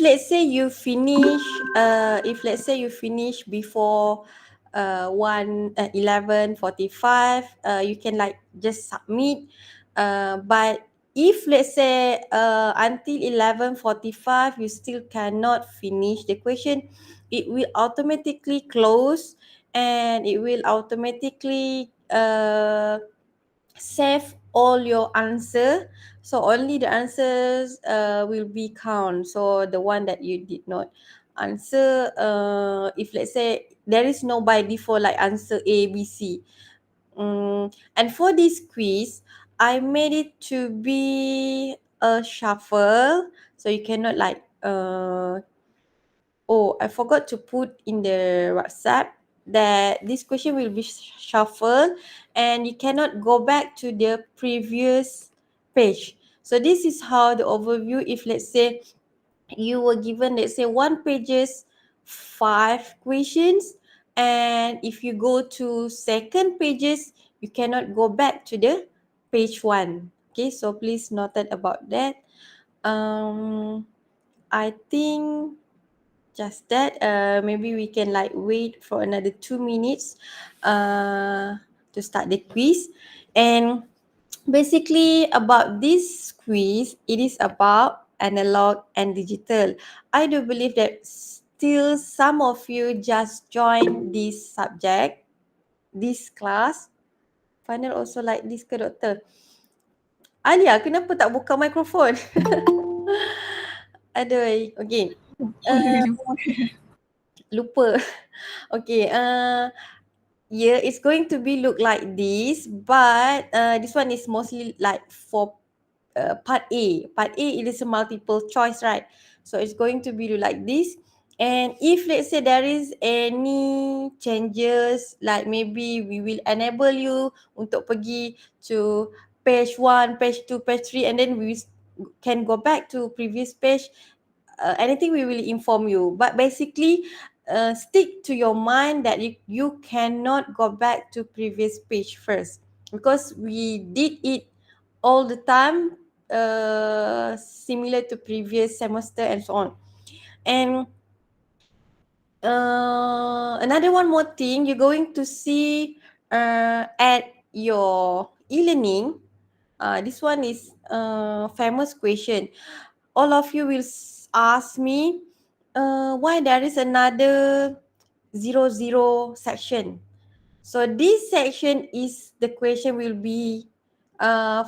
let's say you finish if let's say you finish before 11:45, you can like just submit, but if let's say until 11:45 you still cannot finish the question, it will automatically close and it will automatically save all your answer, so only the answers will be count. So the one that you did not answer, if let's say there is no by default like answer A, B, C. And for this quiz, I made it to be a shuffle, so you cannot like oh, I forgot to put in the WhatsApp that this question will be shuffled and you cannot go back to the previous page. So this is how the overview, if let's say you were given, let's say 1 pages, 5 questions, and if you go to second pages, you cannot go back to the page 1. Okay, so please note that about that. I think just that maybe we can like wait for another 2 minutes to start the quiz. And basically about this quiz, it is about analog and digital. I do believe that still some of you just joined this subject, this class. Final also like this ke doktor? Alia, kenapa tak buka mikrofon? Aduh, okay. Lupa. Okay, yeah, it's going to be look like this, but this one is mostly like for part A. Part A, it is a multiple choice, right? So it's going to be like this. And if let's say there is any changes, like maybe we will enable you untuk pergi to page 1, page 2, page 3, and then we can go back to previous page. Anything we will inform you. But basically, stick to your mind that you cannot go back to previous page first, because we did it all the time, similar to previous semester and so on. And another one more thing, you're going to see at your e-learning, this one is famous question. All of you will ask me why there is another 00 section. So this section is the question will be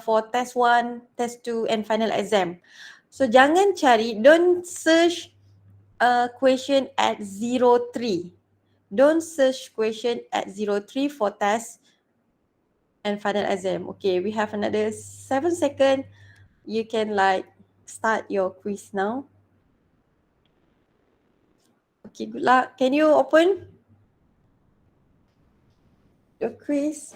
for test 1, test 2 and final exam. So jangan cari, don't search question at 03. Don't search question at 03 for test and final exam. Okay, we have another 7 seconds. You can like start your quiz now. Okay, good luck. Can you open your quiz?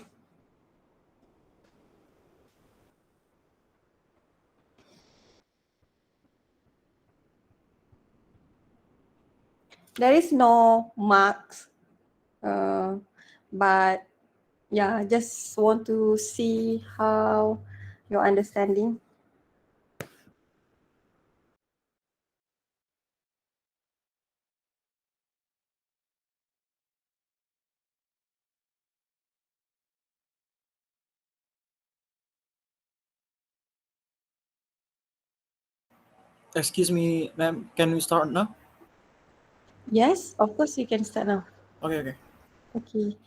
There is no marks, but yeah, just want to see how your understanding. Excuse me, ma'am. Can we start now? Yes, of course you can start now. Okay, okay. Okay.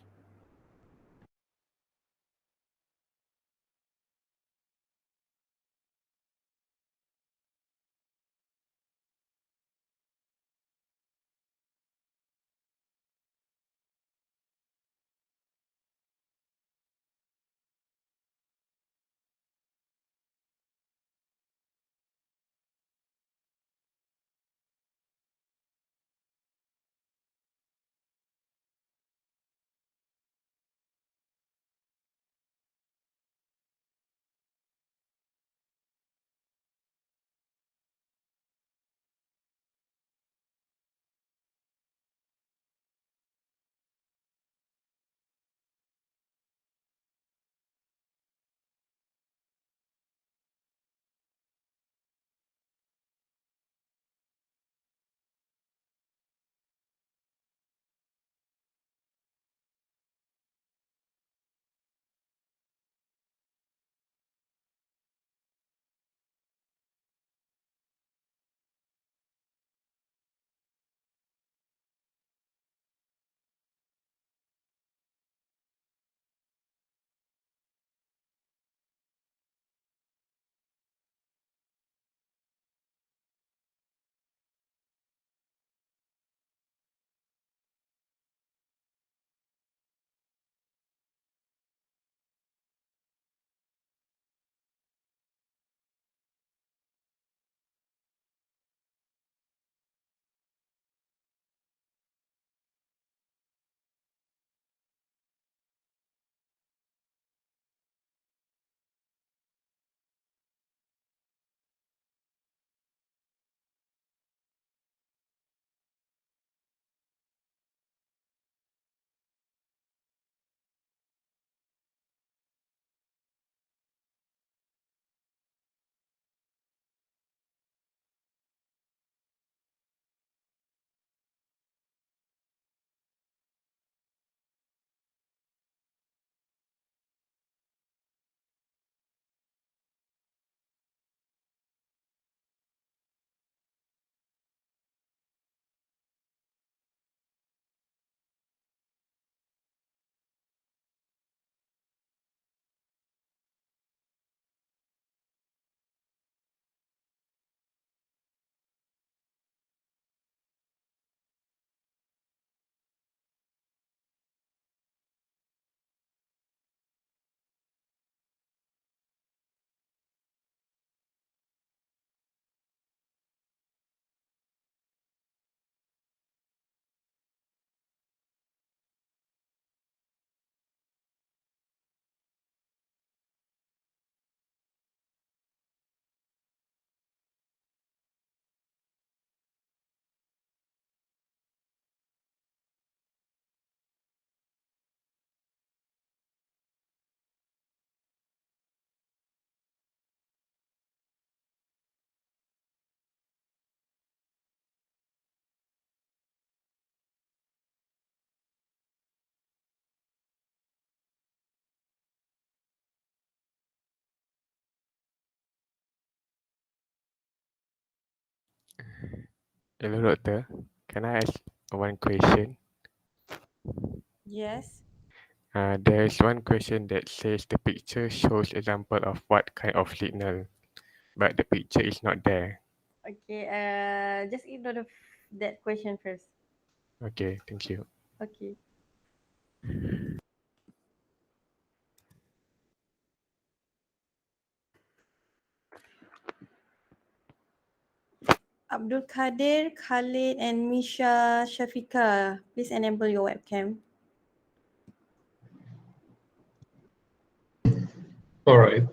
Hello, doctor. Can I ask one question? Yes. There's one question that says the picture shows example of what kind of signal, but the picture is not there. Okay. Just ignore that question first. Okay, thank you. Okay. Abdul Kadir, Khalid, and Misha Shafika, please enable your webcam. All right.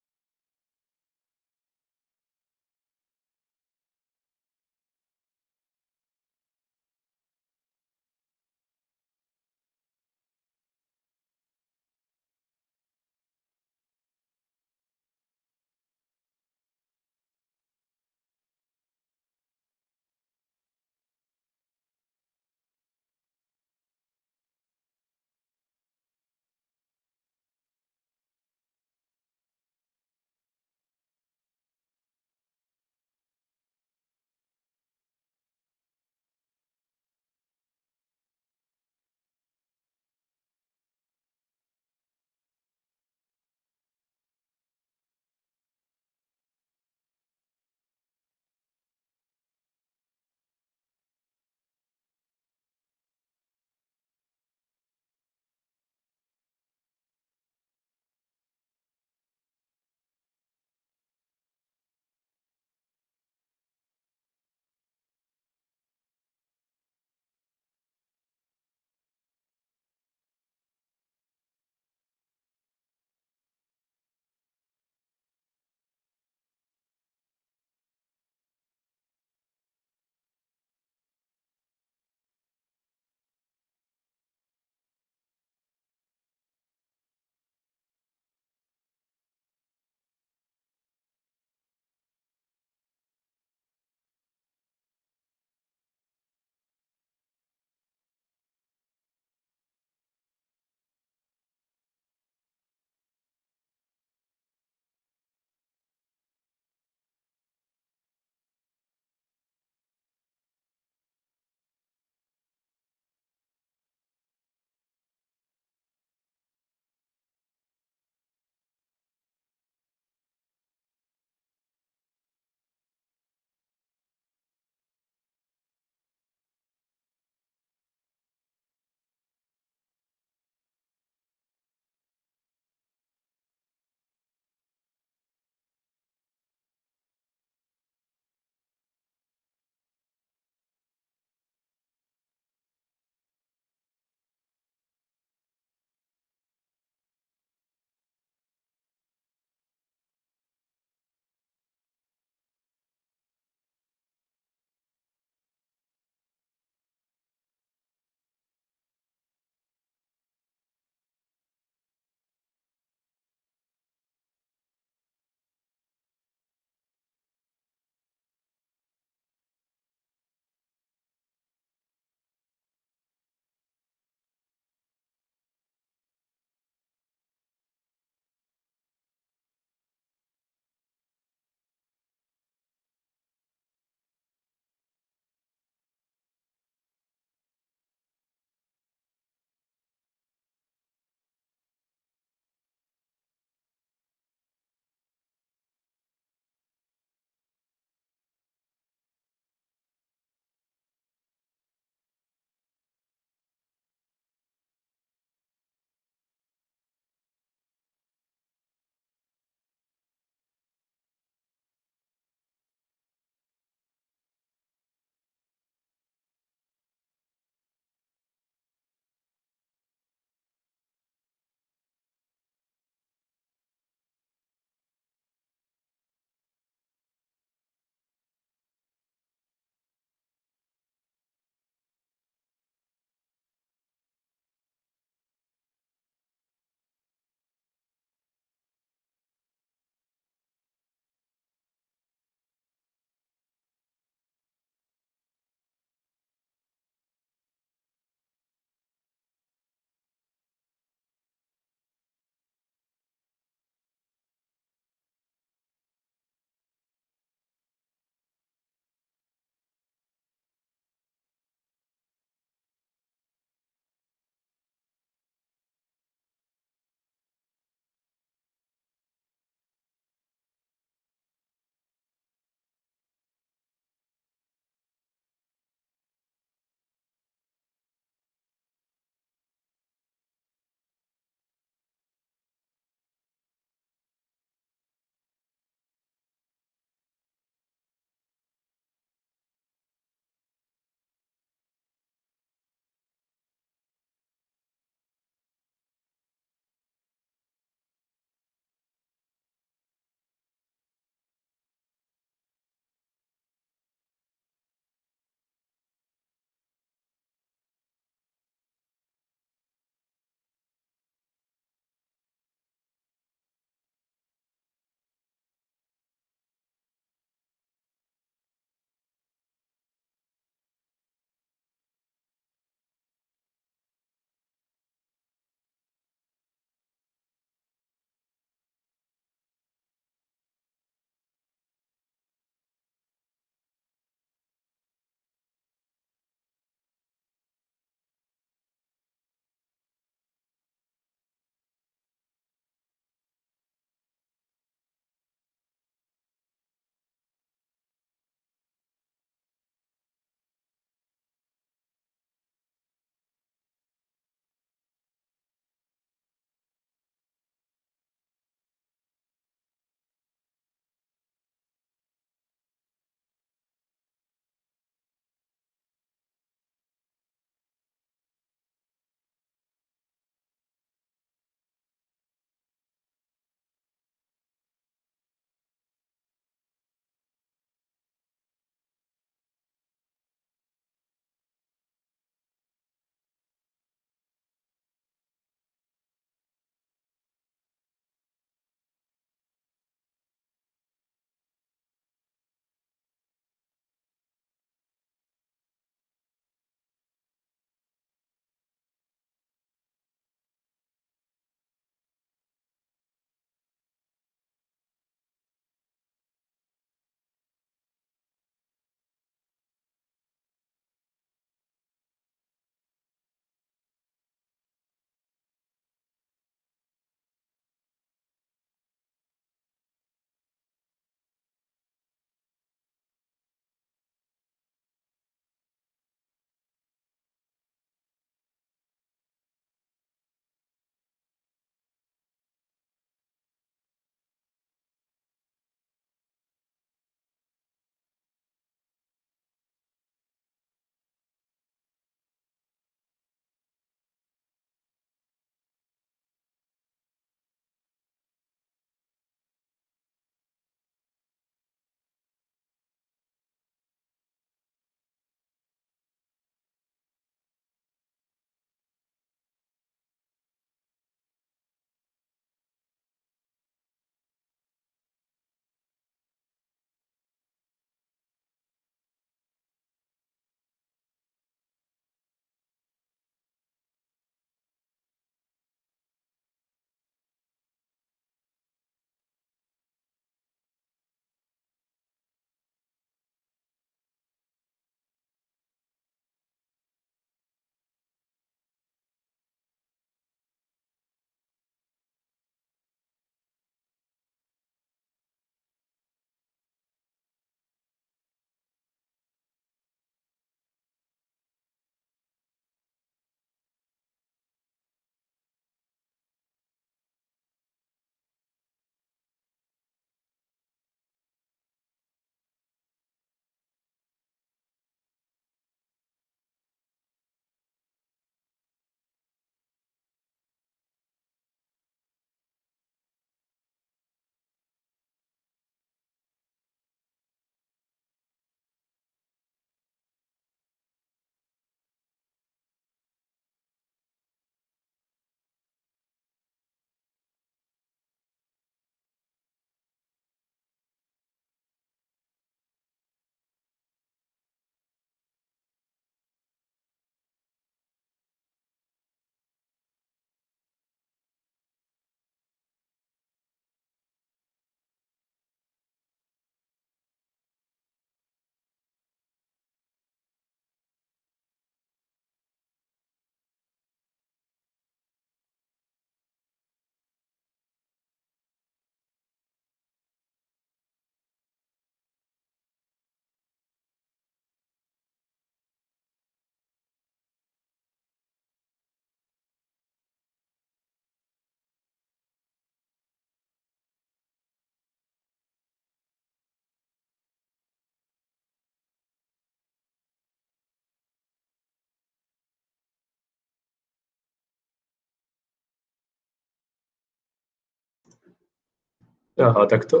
Doctor.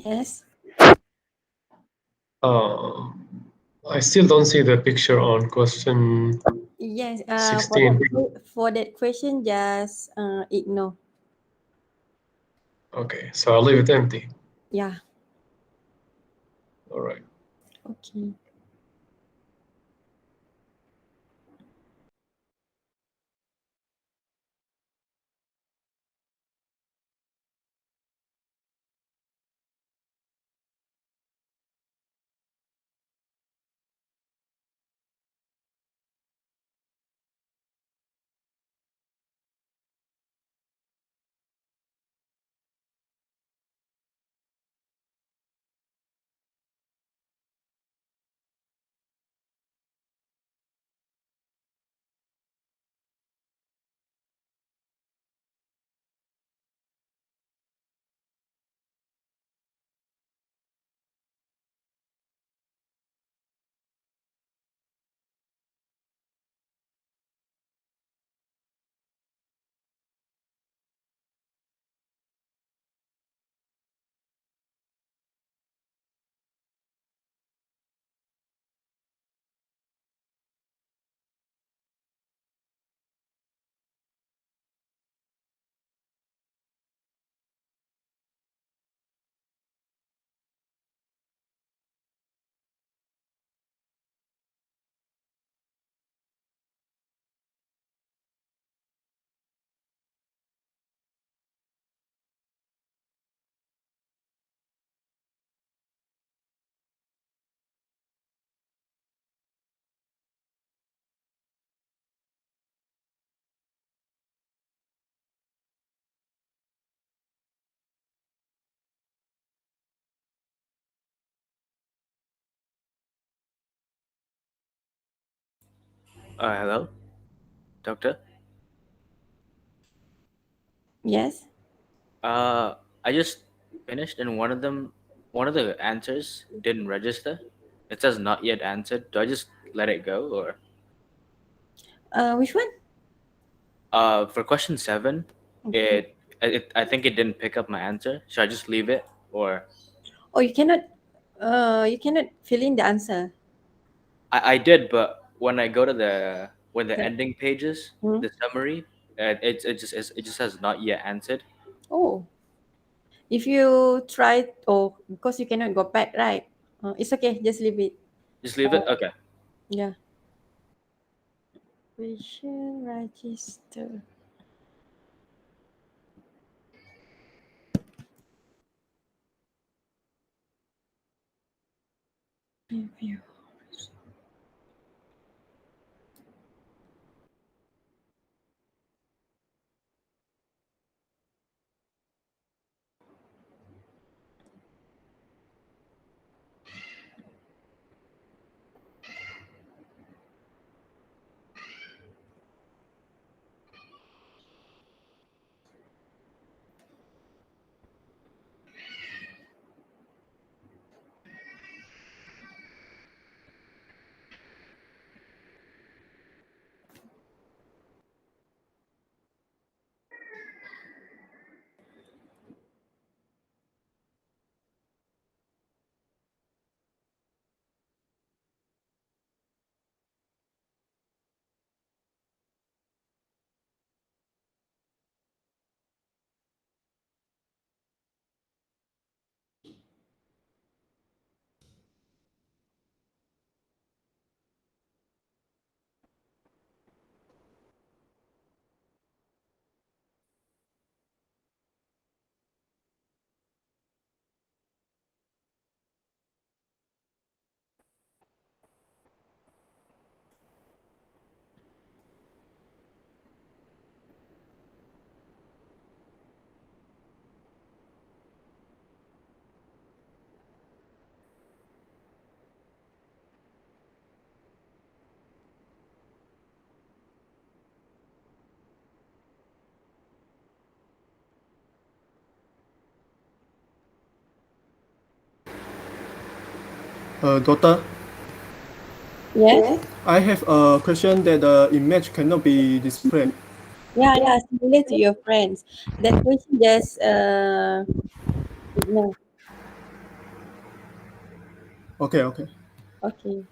Yes. I still don't see the picture on question Yes. For 16. that question, just ignore. Okay, so I'll leave it empty. Yeah. All right. Okay. Hello, doctor. Yes. I just finished, and one of the answers didn't register. It says not yet answered. Do I just let it go, or Which one? for question 7, Okay. I think it didn't pick up my answer. Should I just leave it, or Oh, you cannot. You cannot fill in the answer. I did, but when I go to the The, ending pages, hmm? the summary, it just says not yet answered. Oh, if you try, oh, because you cannot go back, right? It's okay. Just leave it. Just leave it. Okay. Yeah. Question register. Review. Doctor, Yes. I have a question that the image cannot be displayed. Yeah, yeah, similar to your friends. That question just ignore. Okay, okay. Okay.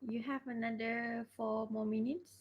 You have another 4 more minutes.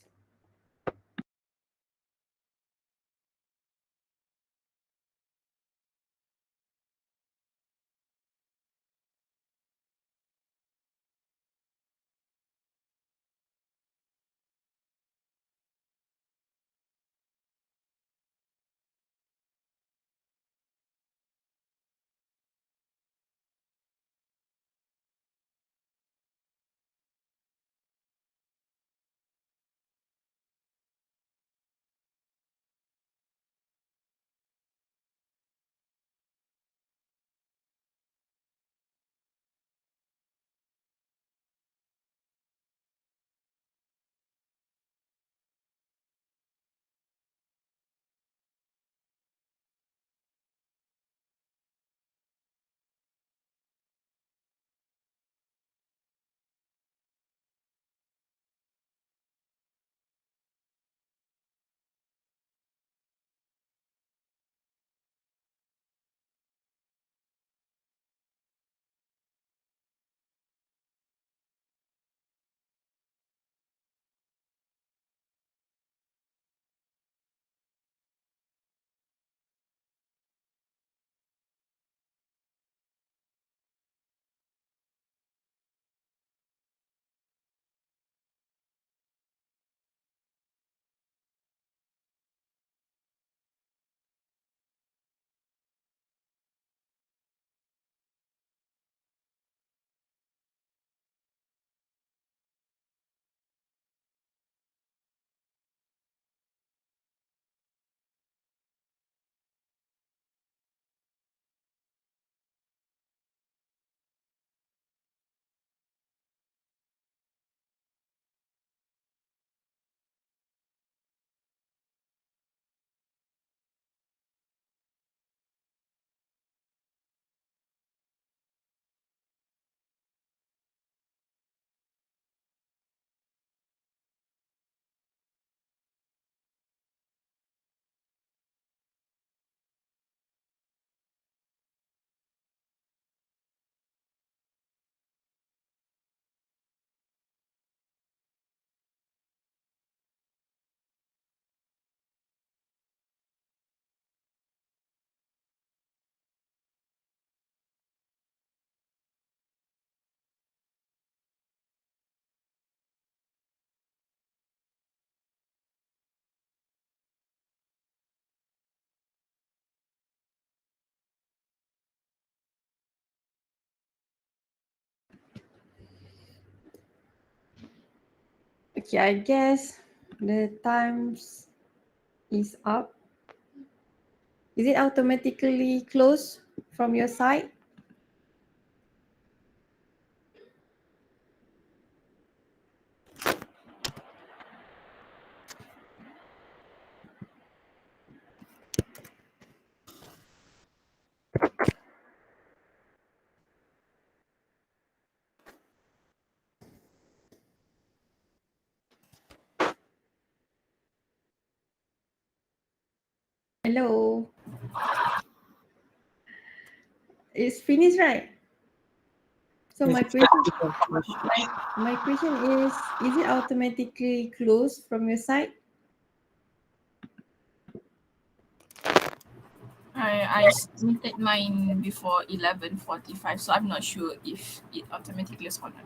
Okay, I guess the times is up. Is it automatically closed from your side? Hello. It's finished, right? So Yes, my it's question, finished. my question is it automatically closed from your side? I submitted mine before 11:45, so I'm not sure if it automatically is or not.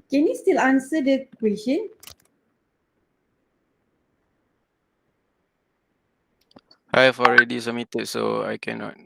Can you still answer the question? I have already submitted, so I cannot.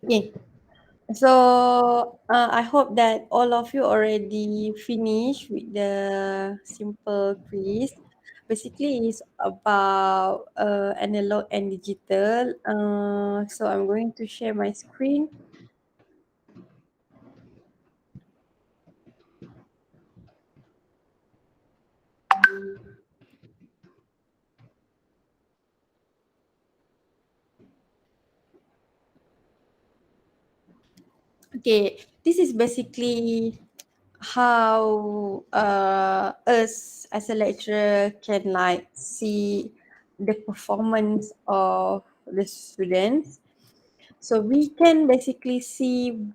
Okay. So I hope that all of you already finished with the simple quiz. Basically, it's about analog and digital. So I'm going to share my screen. Okay, this is basically how us as a lecturer can like see the performance of the students. So we can basically see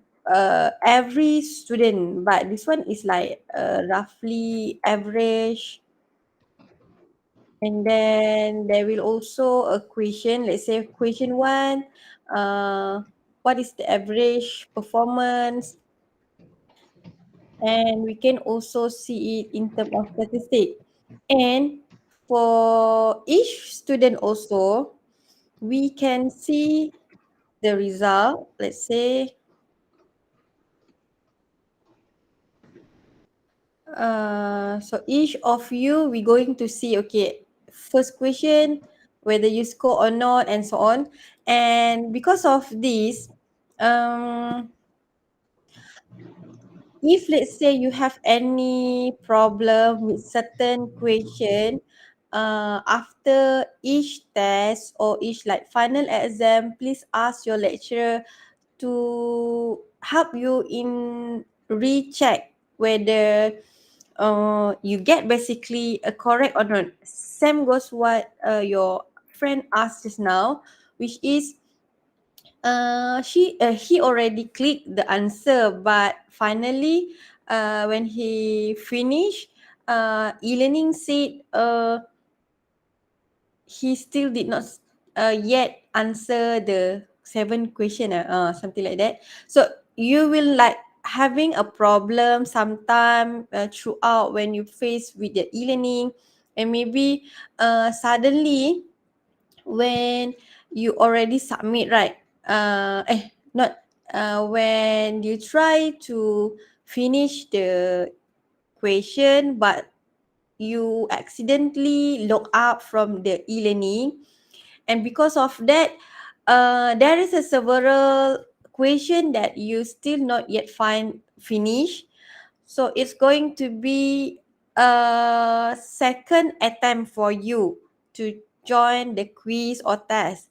every student, but this one is like roughly average. And then there will also a question, let's say question one, what is the average performance? And we can also see it in terms of statistic. And for each student also, we can see the result. Let's say so each of you, we're going to see, okay, first question, whether you score or not, and so on. And because of this, um, if let's say you have any problem with certain question, after each test or each like final exam, please ask your lecturer to help you in recheck whether you get basically a correct or not. Same goes what your friend asked just now, which is he already clicked the answer, but finally when he finished, e-learning said he still did not yet answer the 7 question, something like that. So you will like having a problem sometime throughout when you face with the e-learning, and maybe suddenly when you already submit, right? Not when you try to finish the question, but you accidentally log out from the e-learning, and because of that, there is a several question that you still not yet find finish. So it's going to be a second attempt for you to join the quiz or test.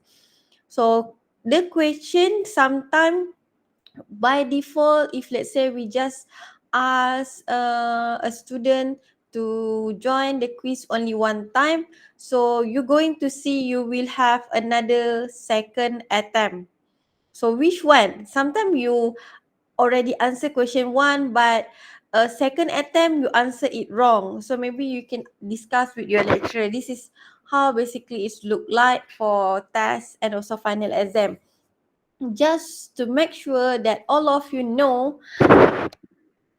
So the question sometime by default, if let's say we just ask a student to join the quiz only one time, so you're going to see you will have another second attempt. So which one? Sometimes you already answer question one, but a second attempt you answer it wrong. So maybe you can discuss with your lecturer. This is how basically it's look like for test and also final exam. Just to make sure that all of you know,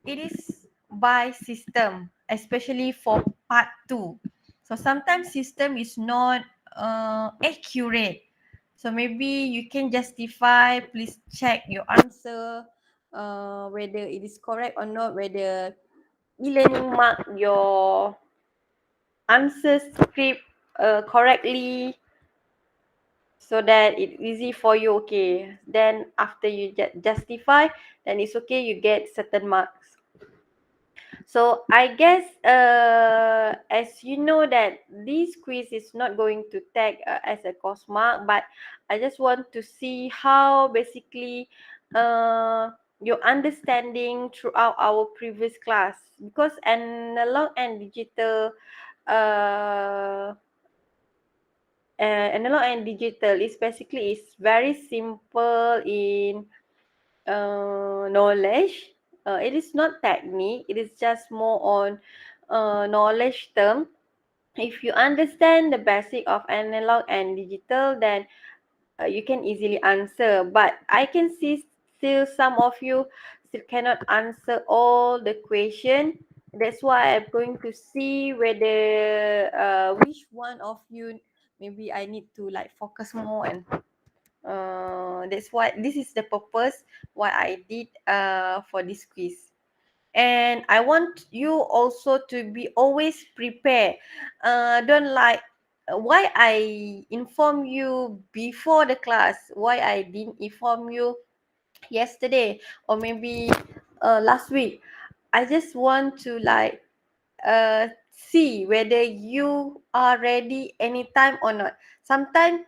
it is by system, especially for part 2. So sometimes system is not accurate. So maybe you can justify, please check your answer, whether it is correct or not, whether e-learning mark your answer script correctly, so that it's easy for you. Okay, then after you justify, then it's okay, you get certain marks. So I guess as you know that this quiz is not going to tag as a course mark, but I just want to see how basically your understanding throughout our previous class, because uh, analog and digital is basically is very simple in knowledge. It is not technique, it is just more on knowledge term. If you understand the basic of analog and digital, then you can easily answer. But I can see still some of you still cannot answer all the question. That's why I'm going to see whether which one of you maybe I need to like focus more, and that's why this is the purpose why I did for this quiz. And I want you also to be always prepared. Don't like why I inform you before the class, why I didn't inform you yesterday or maybe last week. I just want to like see whether you are ready anytime or not. Sometimes,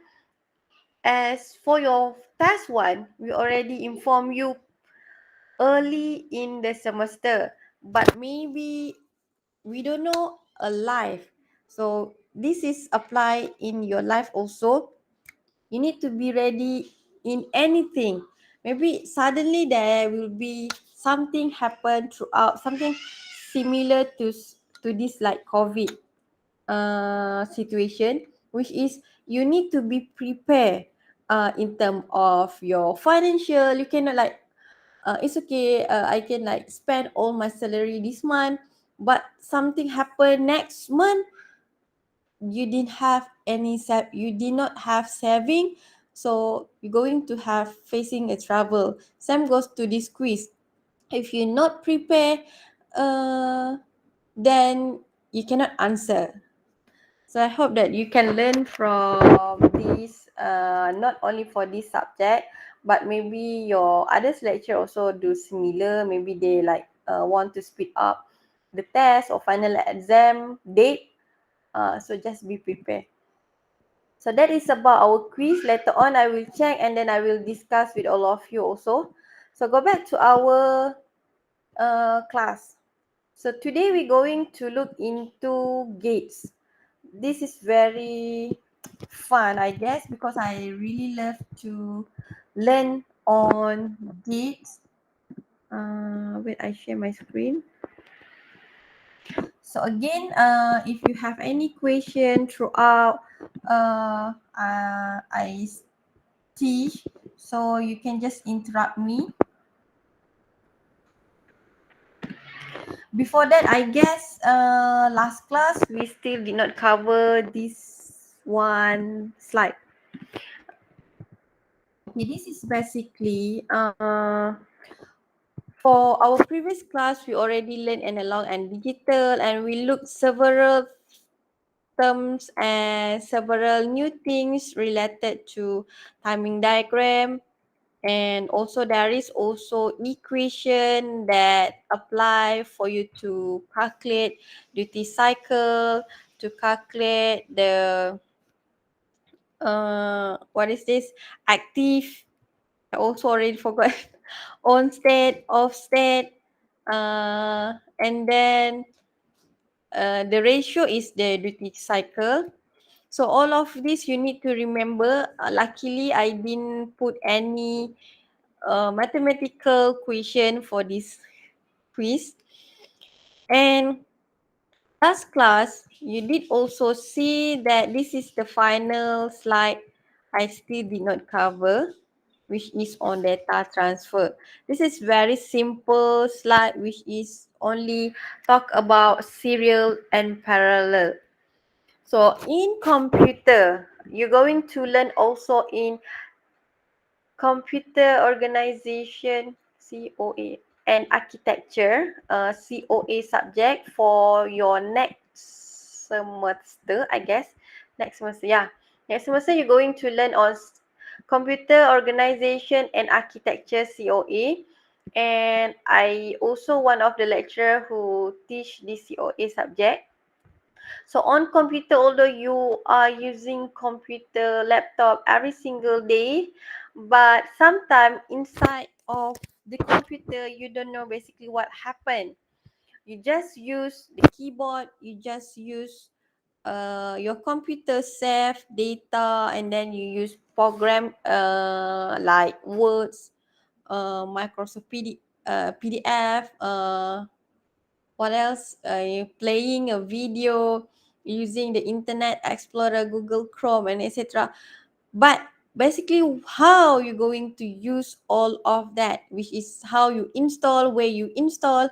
as for your test one, we already inform you early in the semester, but maybe we don't know a life. So this is apply in your life also. You need to be ready in anything. Maybe suddenly there will be something happen throughout, something similar to this like COVID situation, which is you need to be prepared in term of your financial. You cannot like it's okay, I can like spend all my salary this month, but something happen next month, you didn't have you did not have saving, so you're going to have facing a trouble. Same goes to this quiz. If you're not prepared, then you cannot answer. So I hope that you can learn from this, not only for this subject, but maybe your others lecture also do similar. Maybe they like want to speed up the test or final exam date. So just be prepared. So that is about our quiz. Later on, I will check and then I will discuss with all of you also. So go back to our class. So today we're going to look into gates. This is very fun, I guess, because I really love to learn on gates. Wait, I share my screen. So again, if you have any question throughout, I teach, so you can just interrupt me. Before that, I guess last class we still did not cover this one slide. Okay, this is basically for our previous class, we already learned analog and digital, and we looked several terms and several new things related to timing diagram. And also there is also equation that apply for you to calculate duty cycle, to calculate the what is this, active, I also already forgot, on state, off state, and then the ratio is the duty cycle. So all of this you need to remember. Luckily, I didn't put any mathematical question for this quiz. And last class, you did also see that this is the final slide I still did not cover, which is on data transfer. This is very simple slide, which is only talk about serial and parallel. So in computer, you're going to learn also in computer organization, COA, and architecture, COA subject for your next semester, I guess. Next semester, yeah. Next semester, you're going to learn on computer organization and architecture, COA. And I also one of the lecturer who teach this COA subject. So on computer, although you are using computer, laptop every single day, but sometimes inside of the computer, you don't know basically what happened. You just use the keyboard, you just use your computer save data, and then you use program like Words, Microsoft PDF, what else? Playing a video using the Internet Explorer, Google Chrome, and etc. But basically, how you're going to use all of that, which is how you install, where you install.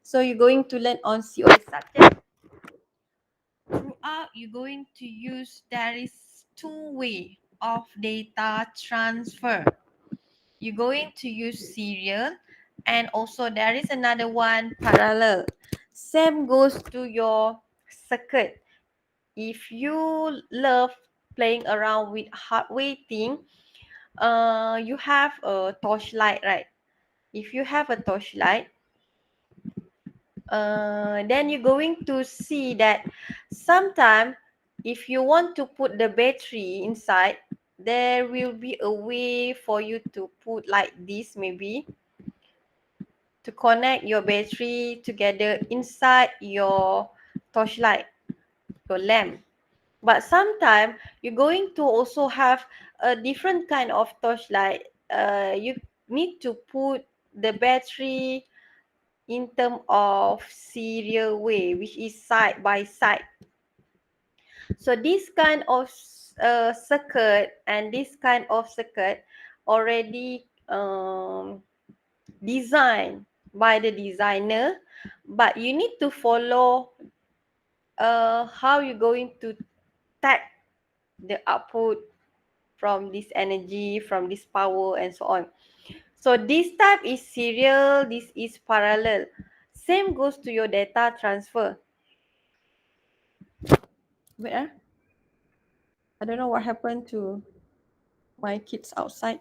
So you're going to learn on COA subject. Throughout, you're going to use, there is two way of data transfer. You're going to use serial, and also there is another one, parallel. Same goes to your circuit. If you love playing around with hardware thing, you have a torchlight, right? If you have a torchlight, then you're going to see that sometime if you want to put the battery inside, there will be a way for you to put like this, maybe to connect your battery together inside your torchlight, your lamp. But sometimes you're going to also have a different kind of torchlight. You need to put the battery in terms of serial way, which is side by side. So this kind of circuit and this kind of circuit already designed by the designer, but you need to follow how you're going to tag the output from this energy, from this power, and so on. So this type is serial, this is parallel. Same goes to your data transfer. Wait, I don't know what happened to my kids outside.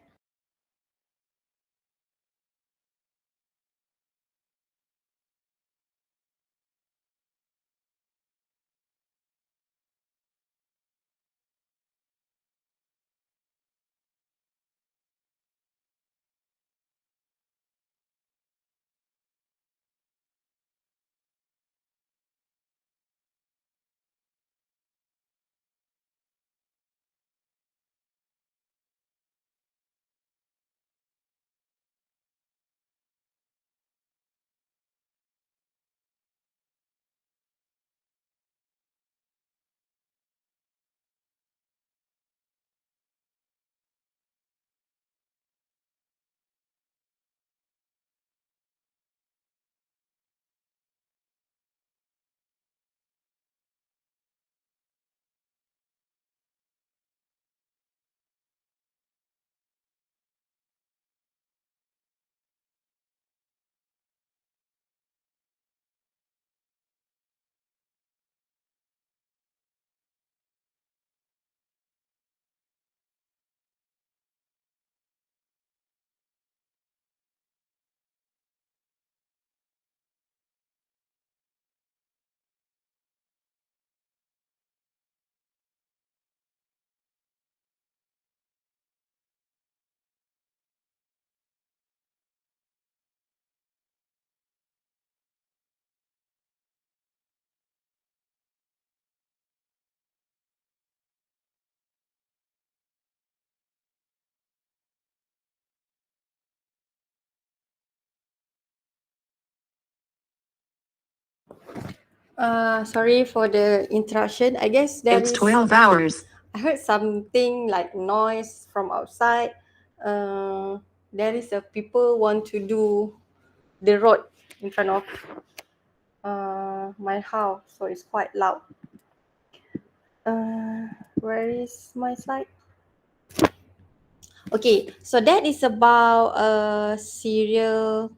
Sorry for the interruption. I guess It's 12 hours. I heard something like noise from outside. There is a people want to do the road in front of my house, so it's quite loud. Where is my slide? Okay, so that is about serial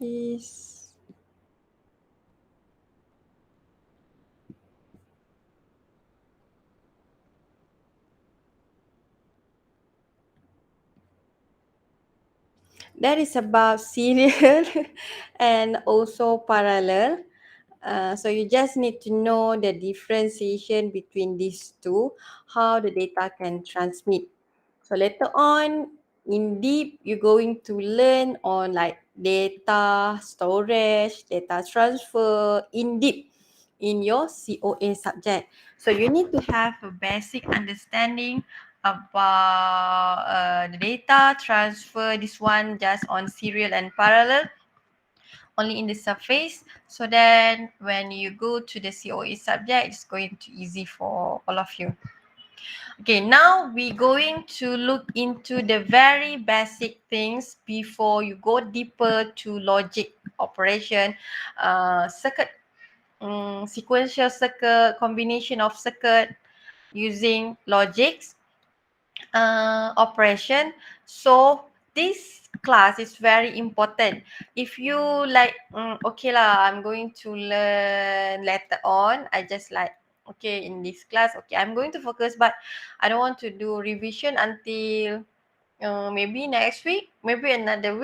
is that is about serial and also parallel. So you just need to know the differentiation between these two, how the data can transmit. So later on, in deep, you're going to learn on like data storage, data transfer, in deep in your COA subject. So you need to have a basic understanding about the data transfer, this one just on serial and parallel, only in the surface. So then when you go to the COA subject, it's going to easy for all of you. Okay, now we're going to look into the very basic things before you go deeper to logic operation, circuit, sequential circuit, combination of circuit using logics operation. So this class is very important. If you like, okay lah, I'm going to learn later on. I just like, okay, in this class, okay, I'm going to focus, but I don't want to do revision until maybe next week, maybe another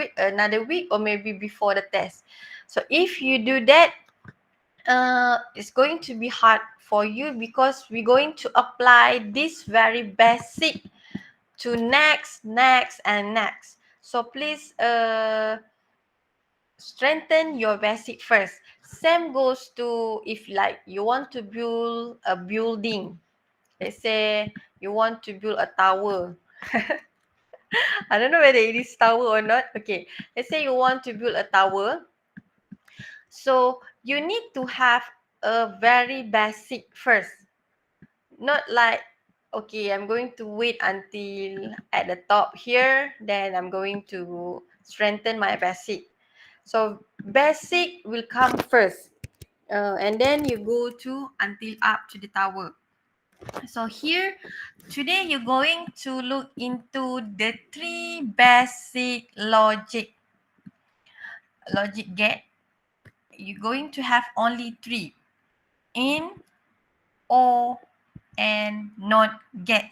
week, or maybe before the test. So if you do that, it's going to be hard for you because we're going to apply this very basic to next, and next. So please strengthen your basic first. Same goes to if like you want to build a building. Let's say you want to build a tower. I don't know whether it is tower or not. Okay, let's say you want to build a tower. So you need to have a very basic first. Not like, okay, I'm going to wait until at the top here, then I'm going to strengthen my basic. So basic will come first, and then you go to until up to the tower. So here today you're going to look into the 3 basic logic gate. You're going to have only 3: in, or, and not get.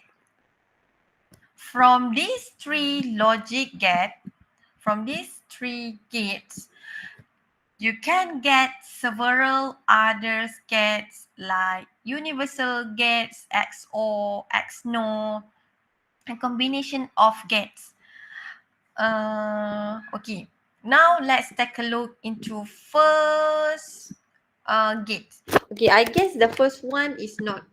From these 3 logic gate, from these 3 gates, you can get several other gates like universal gates, XOR, XNOR, and combination of gates. Okay, now let's take a look into first gate. Okay, I guess the first one is not,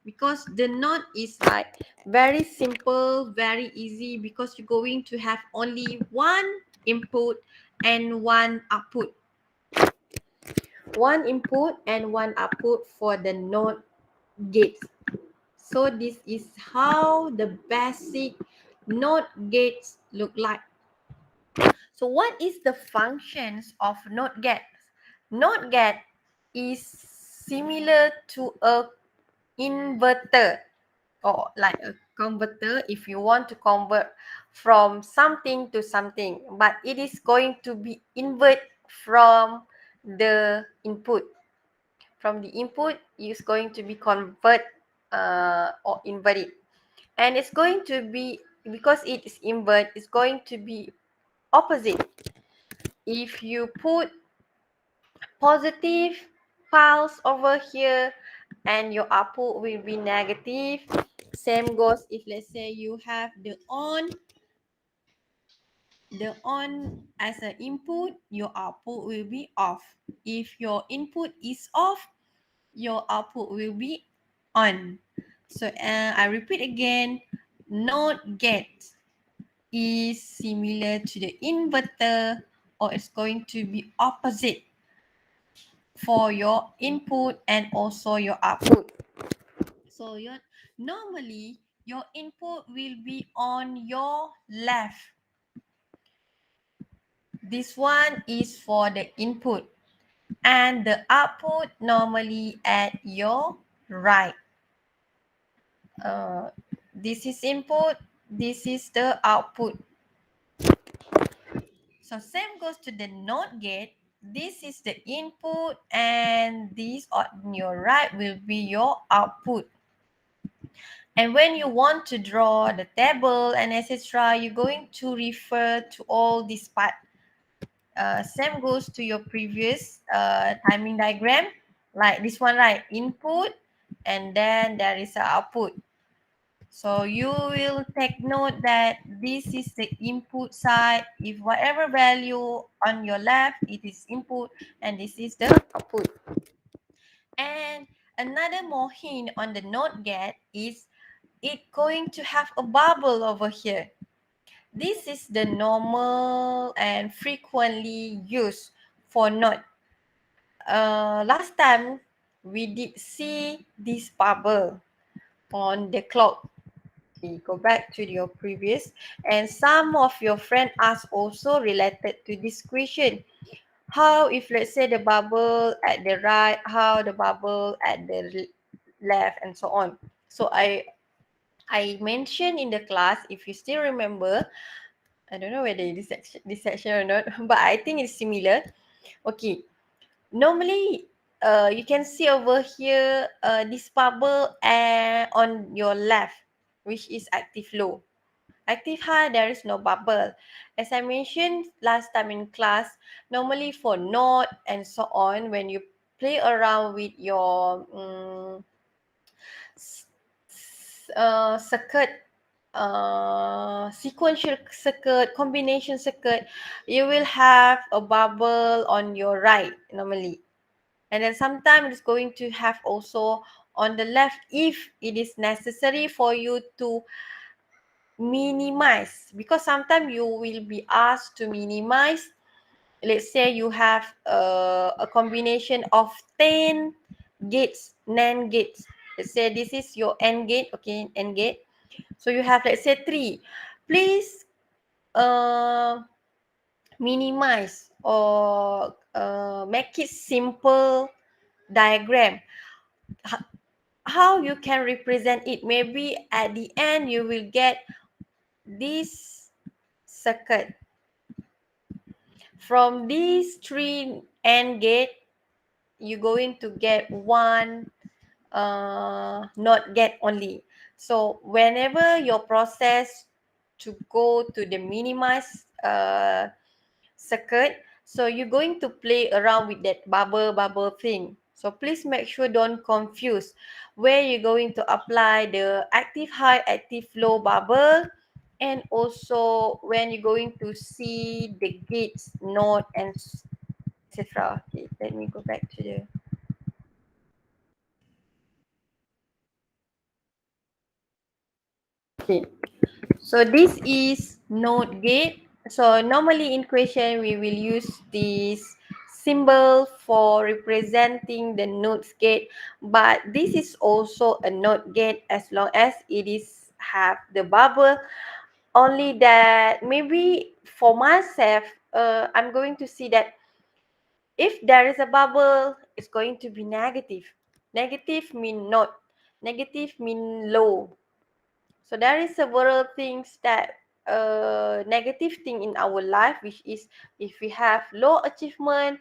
because the not is like very simple, very easy, because you're going to have only one input and one output. One input and one output for the NOT gates. So this is how the basic NOT gates look like. So what is the functions of NOT gate? NOT gate is similar to a inverter, or like a converter if you want to convert from something to something, but it is going to be invert from the input. From the input is going to be convert or inverted, and it's going to be, because it is invert, it's going to be opposite. If you put positive pulse over here and your output will be negative, same goes if let's say you have the on as an input, your output will be off. If your input is off, your output will be on. So I repeat again, NOT gate is similar to the inverter, or it's going to be opposite for your input and also your output. So normally your input will be on your left. This one is for the input, and the output normally at your right. This is input, this is the output. So same goes to the NOT gate. This is the input, and this on your right will be your output. And when you want to draw the table and etc., you're going to refer to all this part. Same goes to your previous timing diagram, like this one, right? Input, and then there is an output. So you will take note that this is the input side. If whatever value on your left, it is input, and this is the output. And another more hint on the NOT gate is it going to have a bubble over here. This is the normal and frequently used for NOT. Last time we did see this bubble on the clock. We go back to your previous, and some of your friends asked also related to this question. How if let's say the bubble at the right, how the bubble at the left, and so on. So I mentioned in the class, if you still remember, I don't know whether this section or not, but I think it's similar. Okay, normally you can see over here this bubble on your left, which is active low. Active high, there is no bubble. As I mentioned last time in class, normally for note and so on, when you play around with your circuit, sequential circuit, combination circuit, you will have a bubble on your right normally. And then sometimes it's going to have also on the left if it is necessary for you to minimize, because sometimes you will be asked to minimize. Let's say you have a combination of 10 gates, NAND gates. Let's say this is your AND gate, okay, AND gate. So you have, let's say, 3. Please minimize or make it simple diagram. How you can represent it? Maybe at the end you will get this circuit. From these 3 AND gate, you're going to get one not gate only. So whenever your process to go to the minimized circuit, so you're going to play around with that bubble thing. So please make sure don't confuse where you're going to apply the active high, active low bubble, and also when you're going to see the gates, node, and etc. Okay, let me go back to the okay. So this is node gate. So normally in question we will use this symbol for representing the node gate, but this is also a node gate as long as it is have the bubble. Only that maybe for myself, I'm going to see that if there is a bubble, it's going to be negative. Negative mean not. Negative mean low. So there is several things that negative thing in our life, which is if we have low achievement,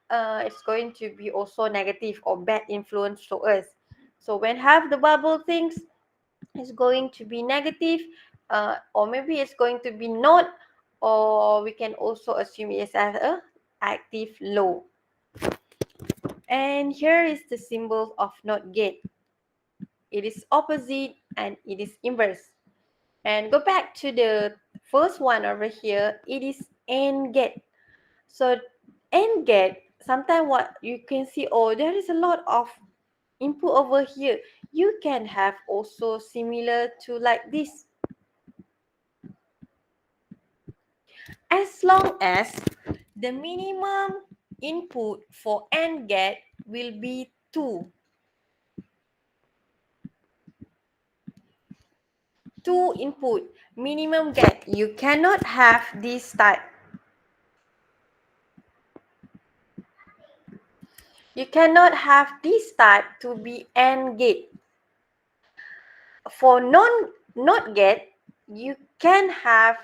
it's going to be also negative or bad influence to us. So when have the bubble things, it's going to be negative, or maybe it's going to be not, or we can also assume it as a active low. And here is the symbol of not gate. It is opposite and it is inverse. And go back to the first one over here, it is AND gate. So AND gate, sometimes what you can see, oh, there is a lot of input over here. You can have also similar to like this. As long as the minimum input for AND gate will be 2. 2 input, minimum gate. You cannot have this type. You cannot have this type to be AND gate. For not gate, you can have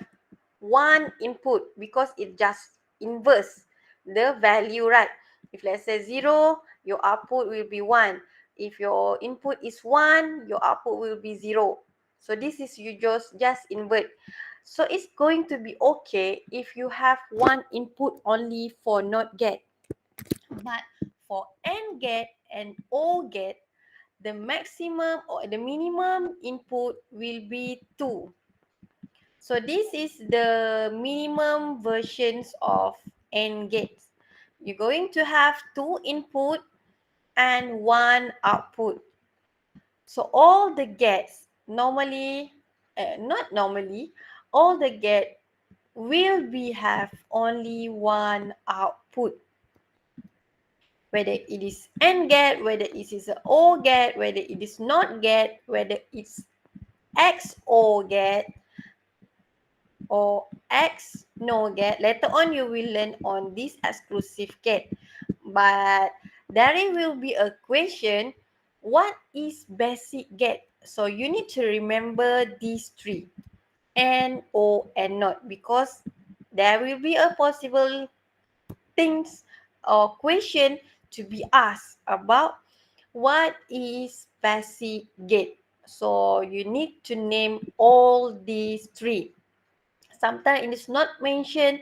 one input because it just inverse the value, right? If let's say 0, your output will be 1. If your input is 1, your output will be 0. So this is you just invert. So it's going to be okay if you have one input only for not gate. But for AND gate and OR gate, the maximum or the minimum input will be 2. So this is the minimum versions of AND gates. You're going to have 2 input and 1 output. So all the gates normally, not normally, all the gate will be have only 1 output. Whether it is AND gate, whether it is an OR gate, whether it is not gate, whether it's XOR gate or X no gate. Later on you will learn on this exclusive gate. But there will be a question, what is basic gate? So you need to remember these 3, AND, OR, and NOT, because there will be a possible things or question to be asked about what is basic gate. So you need to name all these three. Sometimes it is not mentioned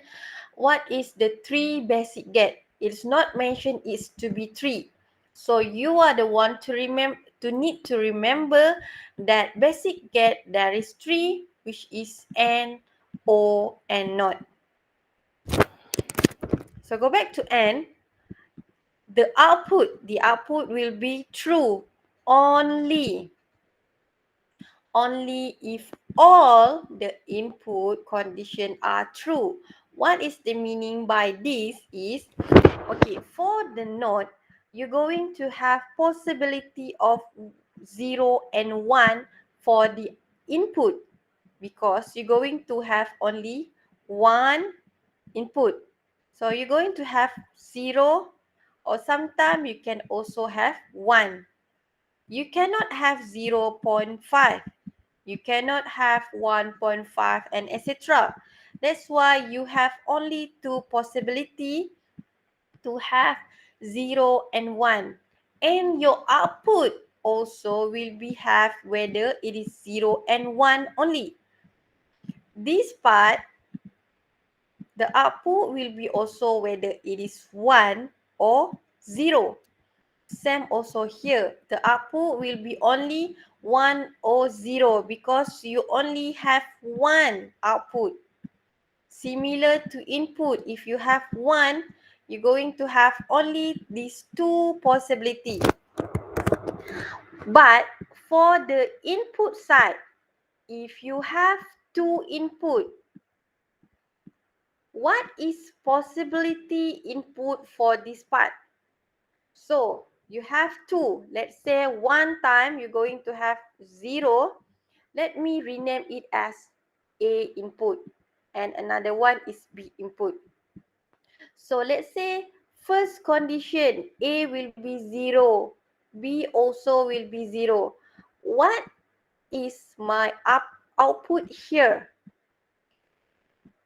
what is the three basic get. It's not mentioned it's to be three. So you are the one to need to remember that basic get there is three, which is and, or, and not. So go back to and. The output will be true only if all the input condition are true. What is the meaning by this is, okay, for the node, you're going to have possibility of 0 and 1 for the input because you're going to have only one input. So you're going to have 0, or sometimes you can also have 1. You cannot have 0.5. You cannot have 1.5 and etc. That's why you have only two possibility to have 0 and 1. And your output also will be have whether it is 0 and 1 only. This part, the output will be also whether it is 1 or 0. Same also here. The output will be only 1 or 0 because you only have one output. Similar to input, if you have 1, you're going to have only these two possibilities. But for the input side, if you have two input, what is possibility input for this part? So you have two. Let's say one time you're going to have 0. Let me rename it as A input and another one is B input. So let's say first condition, A will be 0, B also will be 0. What is my output here?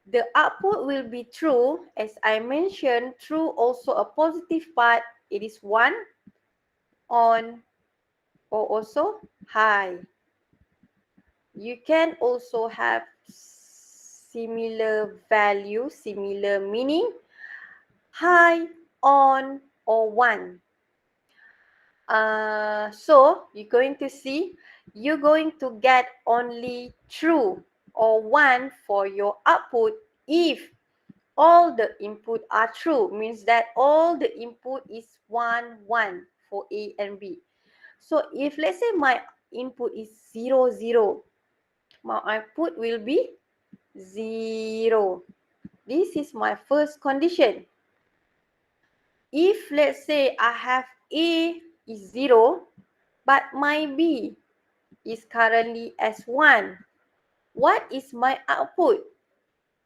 The output will be true. As I mentioned, true also a positive part. It is 1, on, or also high. You can also have similar value, similar meaning, high, on, or 1. So you're going to see, you're going to get only true or 1 for your output if all the input are true. Means that all the input is 1, 1 for A and B. So if let's say my input is 0, 0, my output will be 0. This is my first condition. If let's say I have A is 0, but my B is currently as 1, what is my output?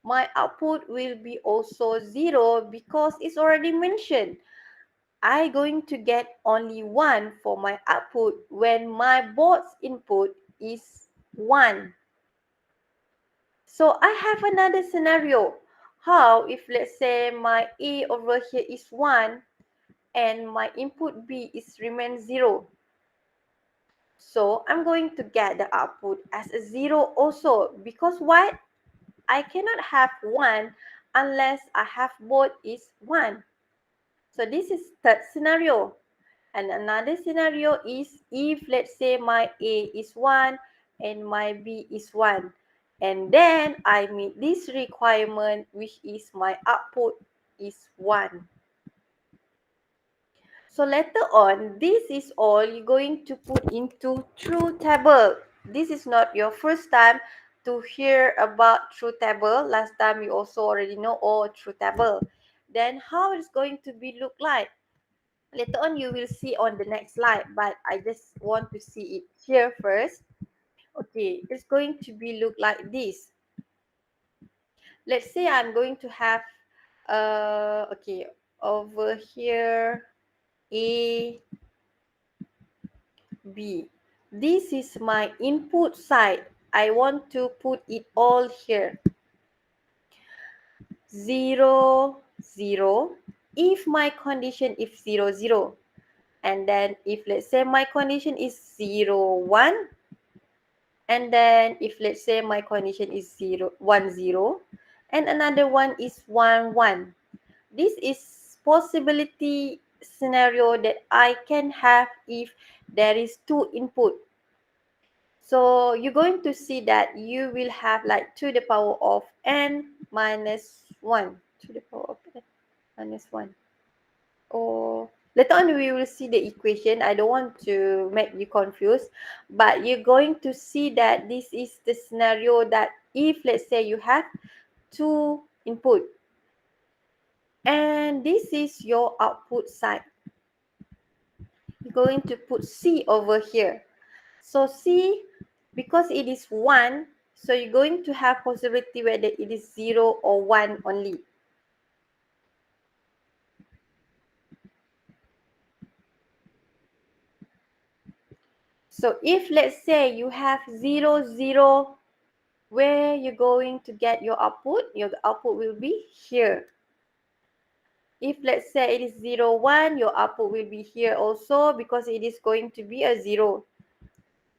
My output will be also 0 because it's already mentioned. I'm going to get only 1 for my output when my both input is 1. So I have another scenario. How if let's say my A over here is 1 and my input B is remain 0. So I'm going to get the output as a 0 also because why? I cannot have 1 unless I have both is 1. So this is third scenario. And another scenario is if let's say my A is 1 and my B is 1. And then I meet this requirement, which is my output is 1. So later on, this is all you're going to put into truth table. This is not your first time to hear about truth table. Last time you also already know all truth table. Then how it's going to be look like? Later on you will see on the next slide, but I just want to see it here first. Okay, it's going to be look like this. Let's say I'm going to have okay, over here A, B. This is my input side. I want to put it all here. 0, 0. If my condition is 0, 0. And then if let's say my condition is 0, 1. And then if let's say my condition is 0, 1, 0, and another one is 1, 1. This is possibility scenario that I can have if there is 2 input. So you're going to see that you will have like to the power of n minus 1. To the power of n minus 1. Or later on we will see the equation. I don't want to make you confused, but you're going to see that this is the scenario that if let's say you have 2 input and this is your output side, you're going to put C over here. So C, because it is 1, so you're going to have possibility whether it is 0 or 1 only. So if let's say you have 0, 0, where you're going to get your output will be here. If let's say it is 0, 1, your output will be here also because it is going to be a 0.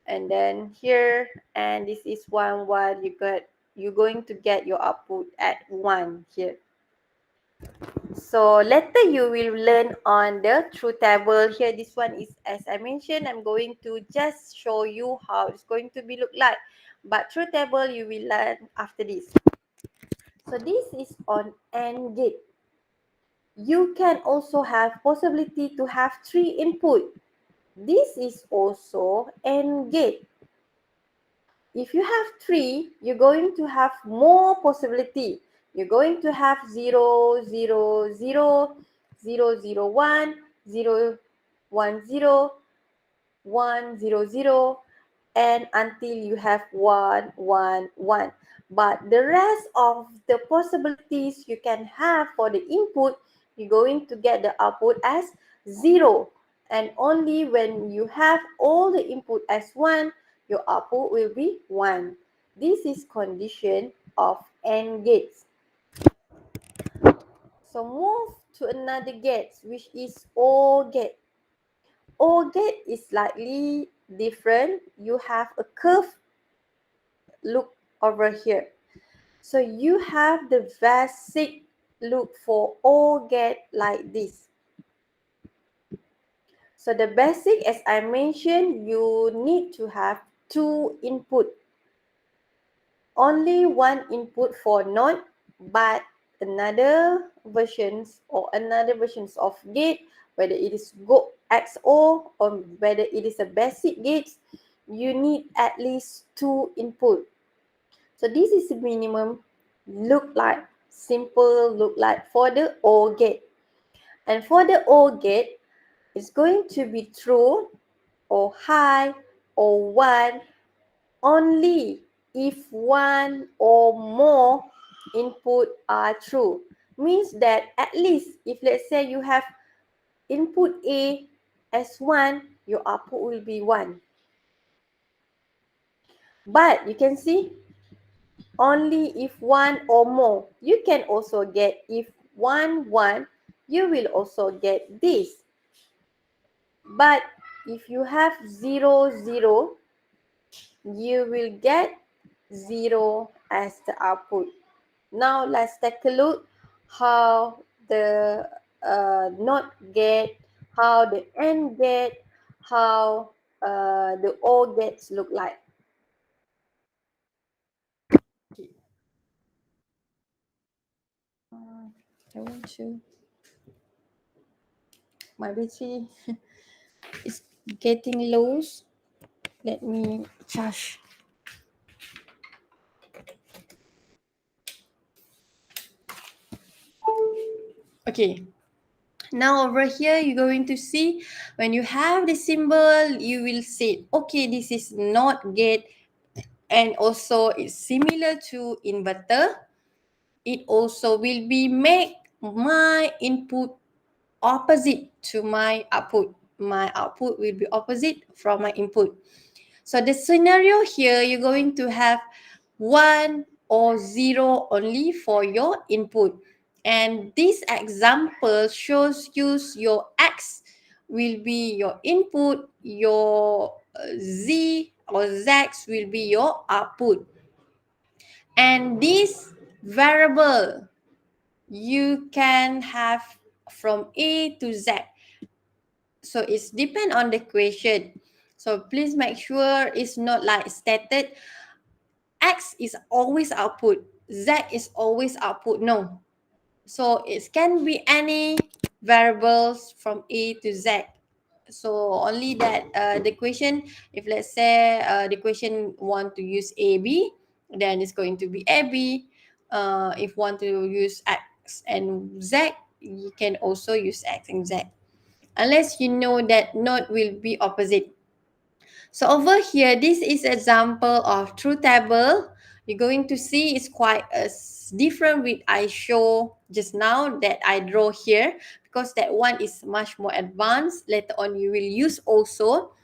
And then here, and this is 1, 1, you're going to get your output at 1 here. So later you will learn on the truth table. Here this one is, as I mentioned, I'm going to just show you how it's going to be look like. But truth table you will learn after this. So this is on AND gate. You can also have possibility to have 3 input. This is also AND gate. If you have 3, you're going to have more possibility. You're going to have 0, 0, 0, 0, 0, 1, 0, 1, 0, 1, 0, 0, and until you have 1, 1, 1. But the rest of the possibilities you can have for the input, you're going to get the output as 0. And only when you have all the input as 1, your output will be 1. This is condition of AND gates. So move to another gate, which is OR gate. OR gate is slightly different. You have a curve look over here. So you have the basic look for OR gate like this. So the basic, as I mentioned, you need to have 2 input. Only 1 input for NOT, but another versions of gate, whether it is XOR or whether it is a basic gate, you need at least 2 input. So this is the minimum simple look like for the OR gate. And for the OR gate, it's going to be true or high or 1 only if 1 or more input are true. Means that at least if let's say you have input A as 1, your output will be 1. But you can see only if 1 or more. You can also get if 1, 1, you will also get this. But if you have 0, 0, you will get 0 as the output. Now let's take a look how the NOT gate, how the AND gate, how the OR gates look like. I want to. My battery is getting low. Let me charge. Okay. Now over here, you're going to see when you have the symbol, you will say, okay, this is NOT gate, and also it's similar to inverter. It also will be make my input opposite to my output. My output will be opposite from my input. So the scenario here, you're going to have 1 or 0 only for your input. And this example shows you your X will be your input, your Z or Z will be your output. And this variable you can have from A to Z. So it's depend on the question. So please make sure it's not like stated X is always output, Z is always output. No. So it can be any variables from A to Z. So only that the question, if let's say the question want to use AB, then it's going to be AB. If want to use X and Z, you can also use X and Z. Unless you know that node will be opposite. So over here, this is example of truth table. You're going to see it's quite different with I show just now that I draw here, because that one is much more advanced. Later on, you will use also.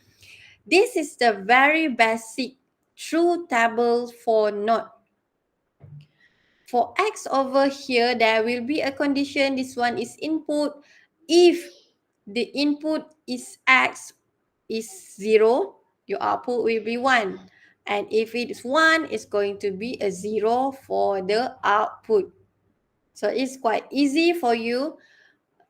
This is the very basic truth table for node. For X over here, there will be a condition. This one is input. If the input is X is 0, your output will be 1. And if it is 1, it's going to be a 0 for the output. So it's quite easy for you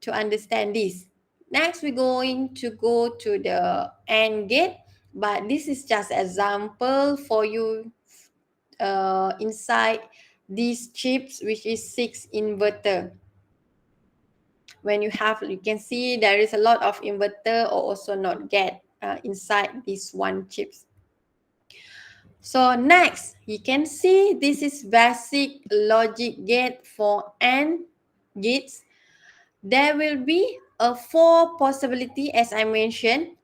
to understand this. Next, we're going to go to the AND gate. But this is just example for you inside these chips, which is 6 inverter. When you can see there is a lot of inverter or also not gate inside this one chips. So next, you can see this is basic logic gate for AND gates. There will be a 4 possibility, as I mentioned.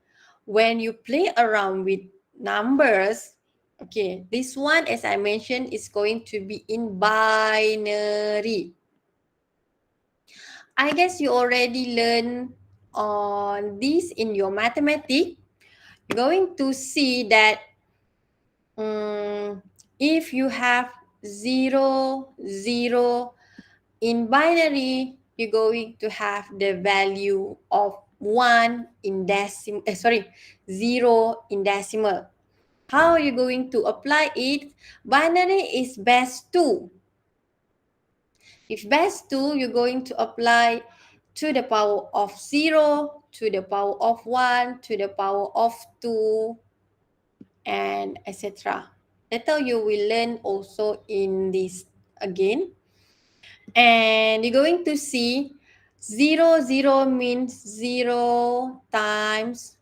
When you play around with numbers, okay, this one, as I mentioned, is going to be in binary. I guess you already learned on this in your mathematics. You're going to see that if you have 0, 0 in binary, you're going to have the value of 1 in decimal, 0 in decimal. How are you going to apply it? Binary is base 2. If base 2, you're going to apply to the power of 0, to the power of 1, to the power of 2, and etc. Later you will learn also in this again. And you're going to see 0, 0 means 0 times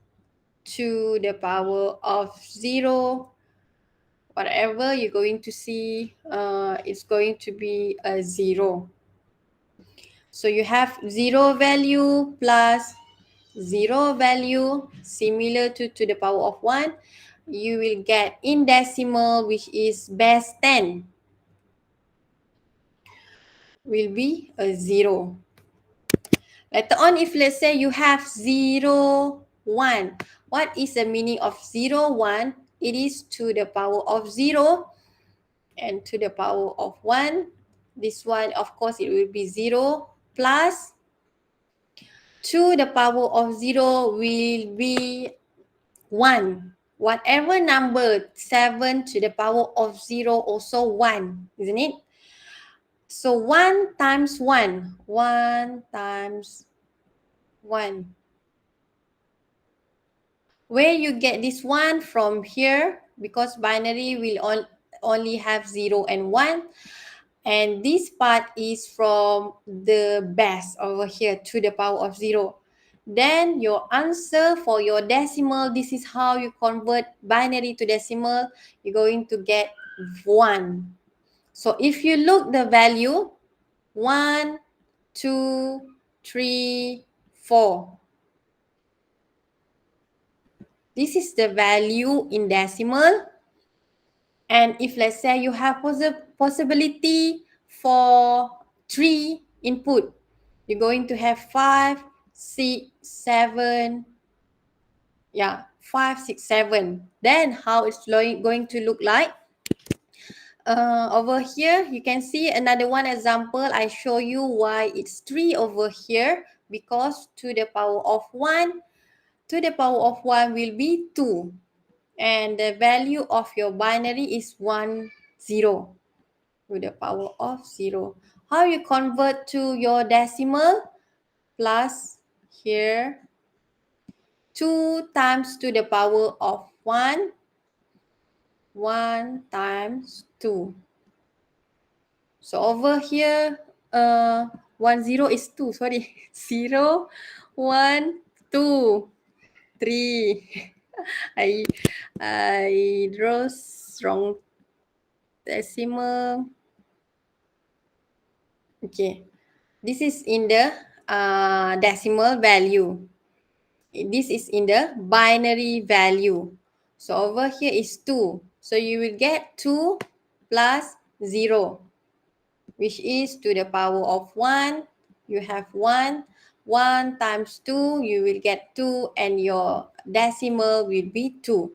to the power of 0. Whatever you're going to see, it's going to be a 0. So you have 0 value plus 0 value similar to the power of 1. You will get in decimal, which is base 10, will be a 0. Later on, if let's say you have 0, 1, what is the meaning of 0, 1? It is to the power of 0 and to the power of 1. This one, of course, it will be 0 plus to the power of 0 will be 1. Whatever number 7 to the power of 0 also 1, isn't it? So 1 times 1. 1 times 1. Where you get this one from here, because binary will only have 0 and 1. And this part is from the base over here to the power of 0. Then your answer for your decimal, this is how you convert binary to decimal. You're going to get 1. So if you look the value, 1, 2, 3, 4. This is the value in decimal. And if let's say you have possibility for 3 input, you're going to have 5, 6, 7. Yeah, 5, 6, 7. Then how it's going to look like? Over here, you can see another one example. I show you why it's 3 over here, because to the power of 1, to the power of 1 will be 2. And the value of your binary is 1, 0 to the power of 0. How you convert to your decimal? Plus here 2 times to the power of 1, 1 times 2. So over here, 1, 0 is 2, sorry. 0, 1, 2, 3. I draw wrong decimal. Okay. This is in the decimal value. This is in the binary value. So over here is 2. So you will get 2 plus 0, which is to the power of 1. You have 1. 1 times 2, you will get 2, and your decimal will be 2.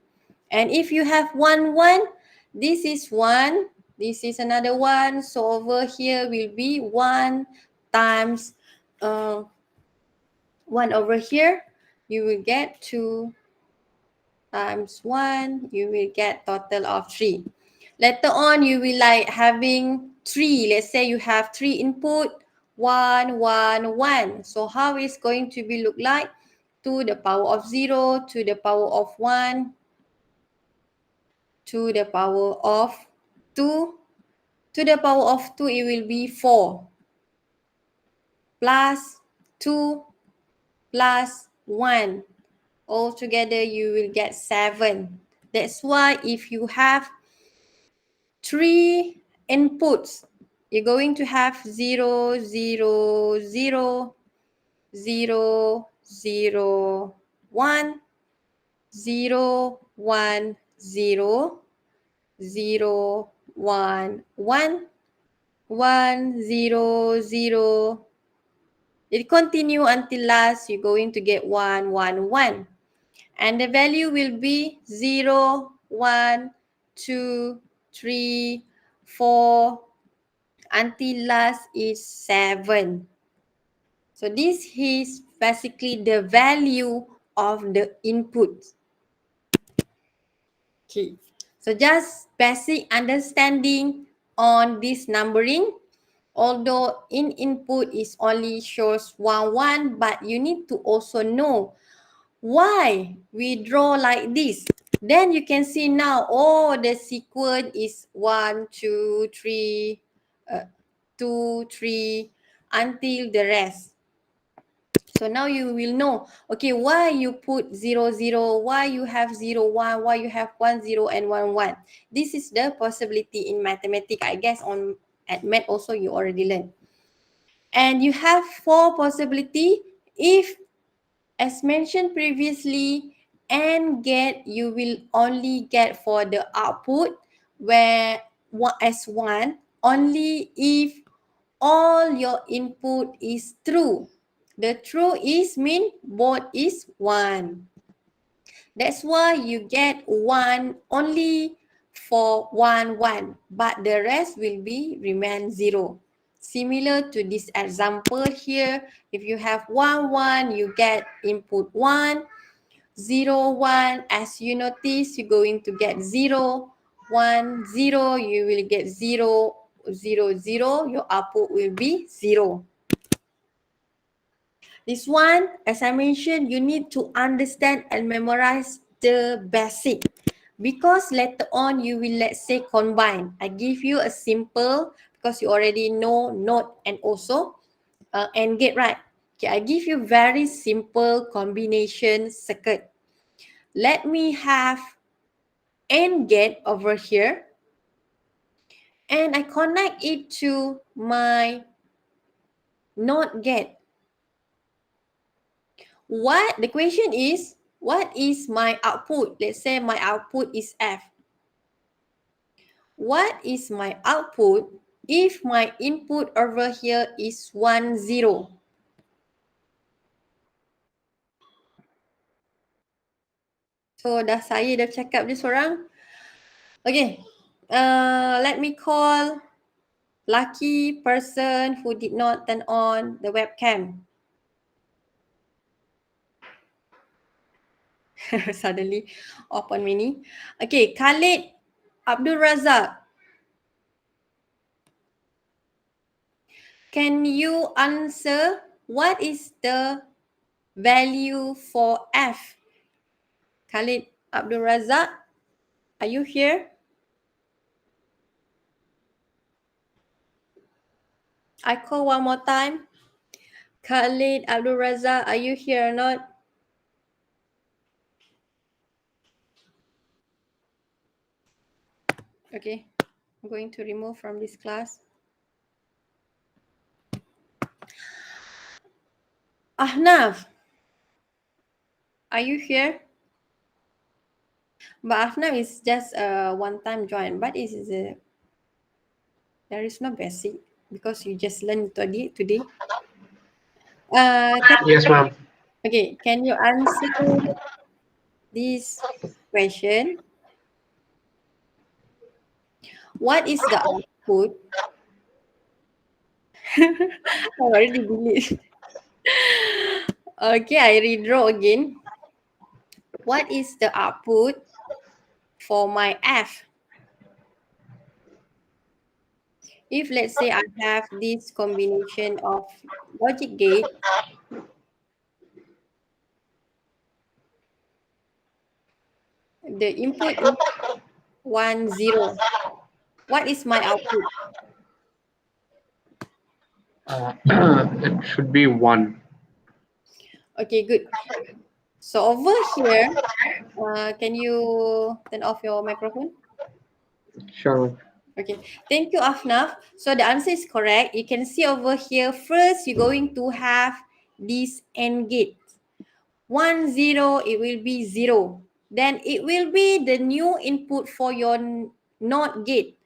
And if you have 1, 1, this is 1. This is another 1. So over here will be 1 times 1 over here. You will get 2 times 1. You will get total of 3. Later on, you will like having 3. Let's say you have 3 input, 1, 1, 1. So how is going to be look like? To the power of 0, to the power of 1, to the power of 2. To the power of 2, it will be 4. Plus 2 plus 1. Altogether, you will get 7. That's why if you have 3 inputs, you're going to have 0, 0, 0, 0, 0, 1, 0, 1, 0, 0, 1, 1, 1, 0, 0. It continue until last, you're going to get 1, 1, 1. And the value will be 0, 1, 2, 3, 4, until last is 7. So this is basically the value of the input. Okay. So just basic understanding on this numbering. Although in input is only shows 1, 1, but you need to also know why we draw like this. Then you can see now, oh, the sequence is 1, 2, 3, 2, 3, until the rest. So now you will know, okay, why you put 0, 0, why you have 0, 1, why you have 1, 0, and 1, 1. This is the possibility in mathematics. I guess at math also you already learned. And you have 4 possibility. If, as mentioned previously, AND get, you will only get for the output where as 1 only if all your input is true. The true is mean both is 1. That's why you get 1 only for 1, 1, but the rest will be remain 0. Similar to this example here, if you have 1, 1, you get input 1, 0, 1. As you notice, you're going to get 0, 1, 0. You will get 0, 0, 0. Your output will be 0. This one, as I mentioned, you need to understand and memorize the basic. Because later on, you will, let's say, combine. I give you a simple, because you already know NOT and also AND gate, right? Okay, I give you very simple combination circuit. Let me have AND gate over here. And I connect it to my NOT gate. What the question is, what is my output? Let's say my output is F. What is my output if my input over here is 1, 0? So saya dah cakap dia seorang. Okay. Let me call lucky person who did not turn on the webcam. Suddenly open mini. Okay, Khalid Abdul Razak. Can you answer what is the value for F? Khalid Abdul Razak, are you here? I call one more time. Khalid Abdul Razak, are you here or not? Okay, I'm going to remove from this class. Ahnaf, are you here? But Ahnaf is just a one-time join. But there is no basic because you just learned today. Yes, ma'am. Okay, can you answer this question? What is the output? I already delete. Okay, I redraw again. What is the output for my F? If let's say I have this combination of logic gate, the input is 1, 0. What is my output? It should be 1. Okay, good. So over here, can you turn off your microphone? Sure. Okay, thank you, Afnaf. So the answer is correct. You can see over here, first you're going to have this AND gate. 1, 0, it will be 0. Then it will be the new input for your NOT gate.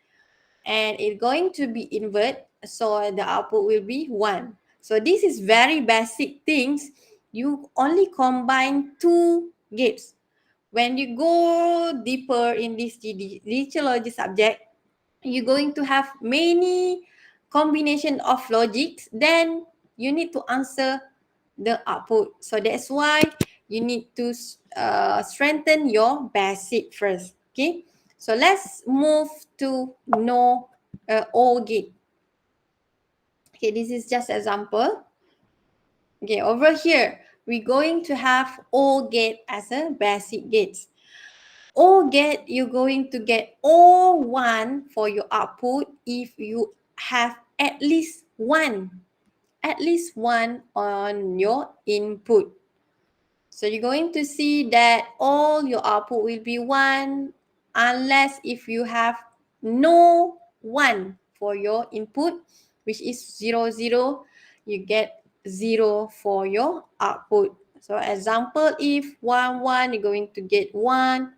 And it's going to be invert, so the output will be 1. So this is very basic things. You only combine 2 gates. When you go deeper in this digital logic subject, you're going to have many combination of logics, then you need to answer the output. So that's why you need to strengthen your basic first. Okay, so let's move to no OR gate. Okay, this is just example. Okay, over here we're going to have OR gate as a basic gate. OR gate, you're going to get O1 for your output if you have at least one on your input. So you're going to see that all your output will be 1 unless if you have no 1 for your input, which is 0, 0, you get 0 for your output. So example, if 1, 1, you're going to get 1.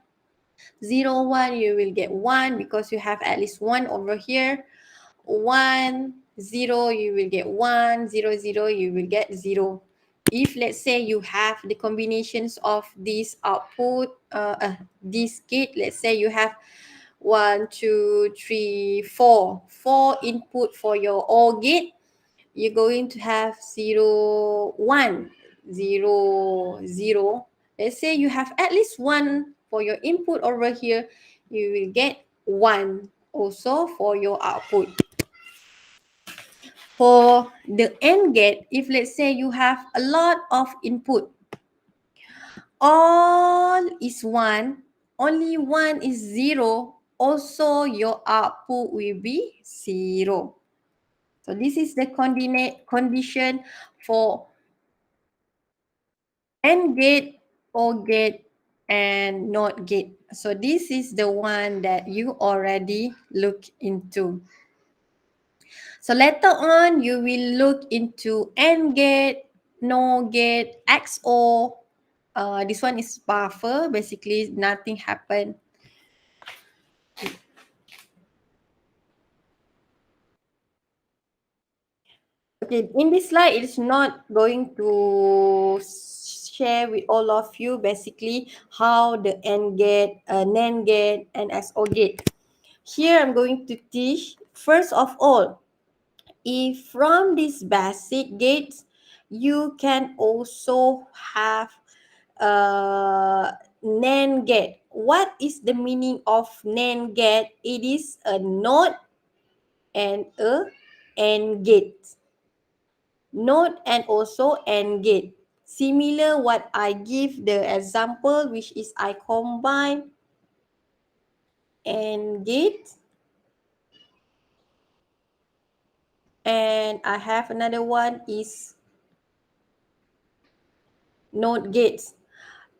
0, 1, you will get 1 because you have at least 1 over here. 1, 0, you will get 1. 0, 0, you will get 0. If let's say you have the combinations of this output, this gate, let's say you have 1, 2, 3, 4, 4 input for your OR gate, you're going to have 0, 1, 0, 0. Let's say you have at least 1 for your input over here, you will get 1 also for your output. For the AND gate, if let's say you have a lot of input, all is 1, only 1 is 0, also your output will be 0. So this is the condition for AND gate, OR gate, and NOT gate. So this is the one that you already look into. So later on, you will look into AND gate, NOR gate, XOR. This one is buffer. Basically, nothing happened. Okay, in this slide, it's not going to share with all of you basically how the AND gate, NAND gate, and XOR gate. Here, I'm going to teach, first of all, if from these basic gates, you can also have NAND gate. What is the meaning of NAND gate? It is a NOT and a AND gate. NOT and also AND gate. Similar what I give the example, which is I combine AND gate, and I have another one is NOT gates.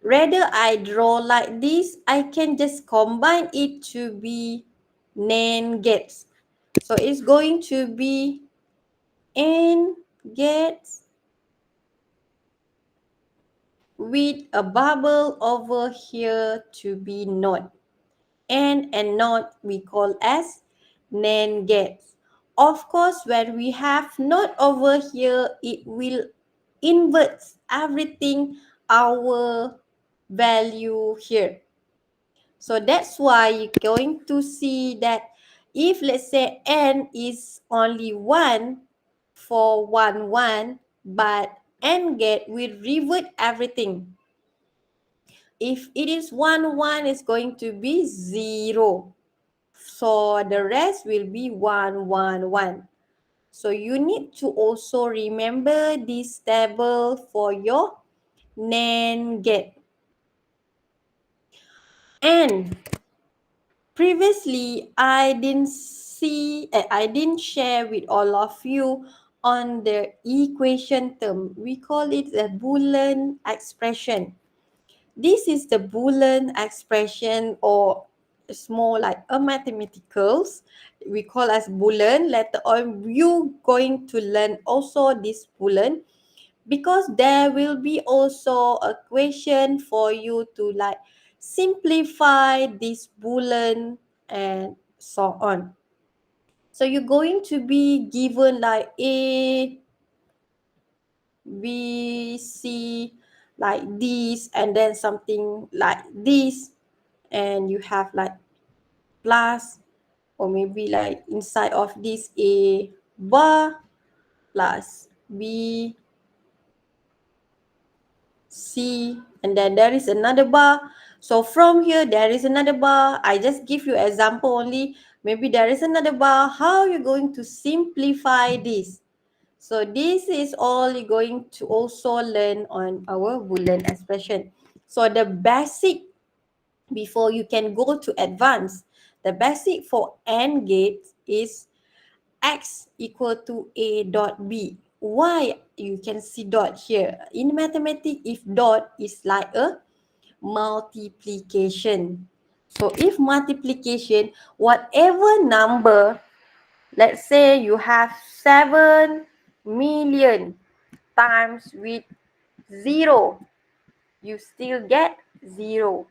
Rather I draw like this, I can just combine it to be NAND gates. So it's going to be AND gates with a bubble over here to be NOT. And NOT we call as NAND gates. Of course, when we have NOT over here, it will invert everything our value here. So that's why you're going to see that if let's say n is only 1 for 1, 1, but n gate will revert everything. If it is 1, 1, it's going to be 0. So the rest will be 1, 1, 1. So you need to also remember this table for your NAND gate. And previously, I didn't share with all of you on the equation term. We call it a Boolean expression. This is the Boolean expression, or it's more like a mathematicals. We call as Boolean. Later on, you going to learn also this Boolean, because there will be also a question for you to like simplify this Boolean and so on. So you're going to be given like A, B, C, like this, and then something like this, and you have like plus, or maybe like inside of this A bar plus B, C, and then there is another bar. So from here there is another bar. I just give you example only. Maybe there is another bar. How you're going to simplify this? So this is all you're going to also learn on our Boolean expression. So the basic, before you can go to advanced, the basic for AND gate is x equal to a dot b. Why you can see dot here? In mathematics, if dot is like a multiplication. So if multiplication, whatever number, let's say you have 7 million times with 0, you still get 0,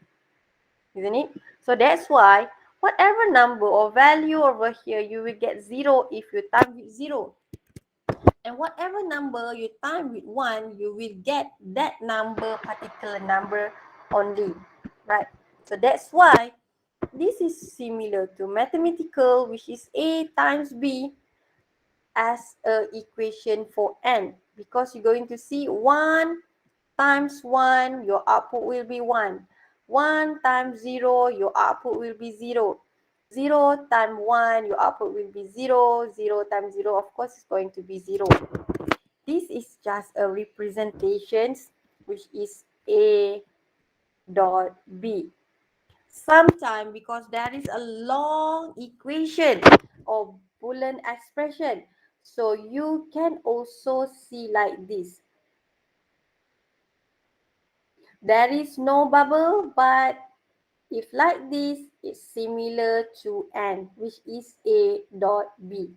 isn't it? So that's why whatever number or value over here, you will get 0 if you time with 0. And whatever number you time with 1, you will get that number, particular number only, right? So that's why this is similar to mathematical, which is A times B as a equation for n, because you're going to see 1 times 1, your output will be 1. 1 times 0, your output will be 0. 0 times 1, your output will be 0. 0 times 0, of course, is going to be 0. This is just a representation, which is A dot B. Sometimes, because there is a long equation or Boolean expression, so you can also see like this. There is no bubble, but if like this, it's similar to n, which is A dot B.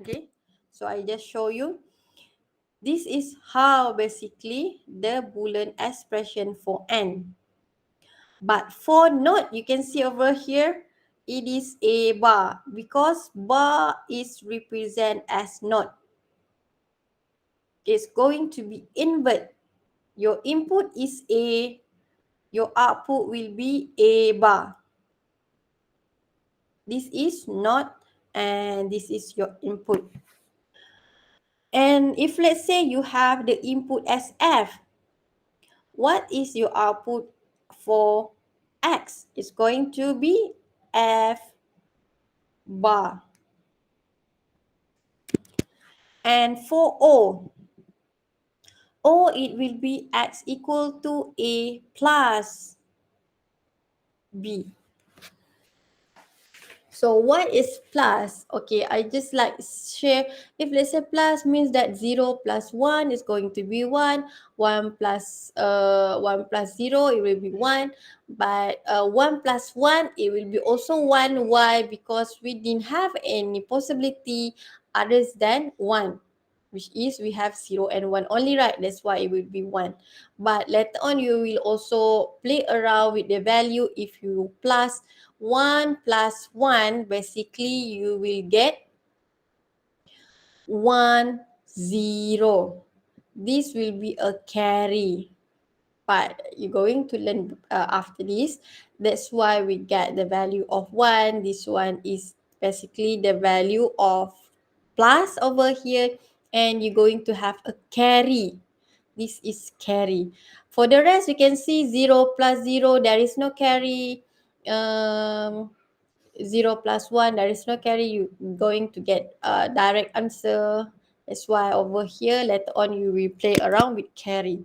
Okay, so I just show you. This is how basically the Boolean expression for n. But for NOT, you can see over here, it is a bar, because bar is represent as NOT. It's going to be invert. Your input is A, your output will be A bar. This is NOT, and this is your input. And if let's say you have the input as F, what is your output for X? It's going to be F bar. And for O, it will be X equal to A plus B. So what is plus? Okay, I just like share. If let's say plus means that 0 plus 1 is going to be 1. 1 plus 0, it will be 1. But 1 plus 1, it will be also 1. Why? Because we didn't have any possibility others than 1. Which is we have 0 and 1 only, right? That's why it will be 1. But later on, you will also play around with the value. If you plus 1 plus 1, basically you will get 1, 0. This will be a carry. But you're going to learn after this. That's why we get the value of 1. This one is basically the value of plus over here. And you're going to have a carry. This is carry. For the rest, you can see 0 plus 0, there is no carry. 0 plus 1, there is no carry. You're going to get a direct answer. That's why over here, later on, you will play around with carry.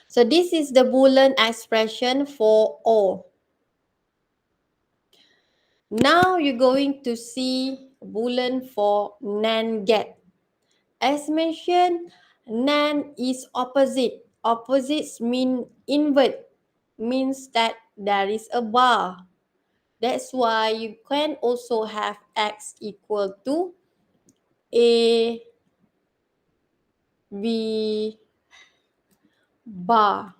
So this is the Boolean expression for O. Now you're going to see Boolean for Nand get. As mentioned, Nand is opposite. Opposites mean invert. Means that there is a bar. That's why you can also have X equal to A B bar.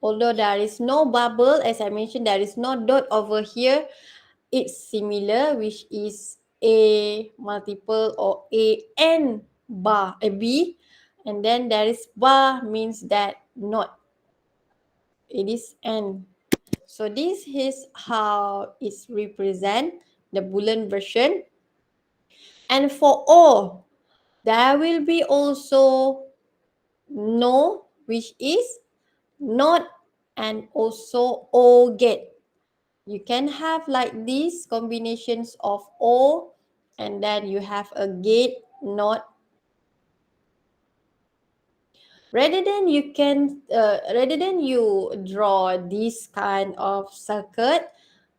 Although there is no bubble, as I mentioned, there is no dot over here. It's similar, which is A multiple or A n bar, a B. And then there is bar means that not. It is n. So this is how it's represent the Boolean version. And for O, there will be also no, which is not, and also O get. You can have like these combinations of O, and then you have a get, not. Rather than you draw this kind of circuit,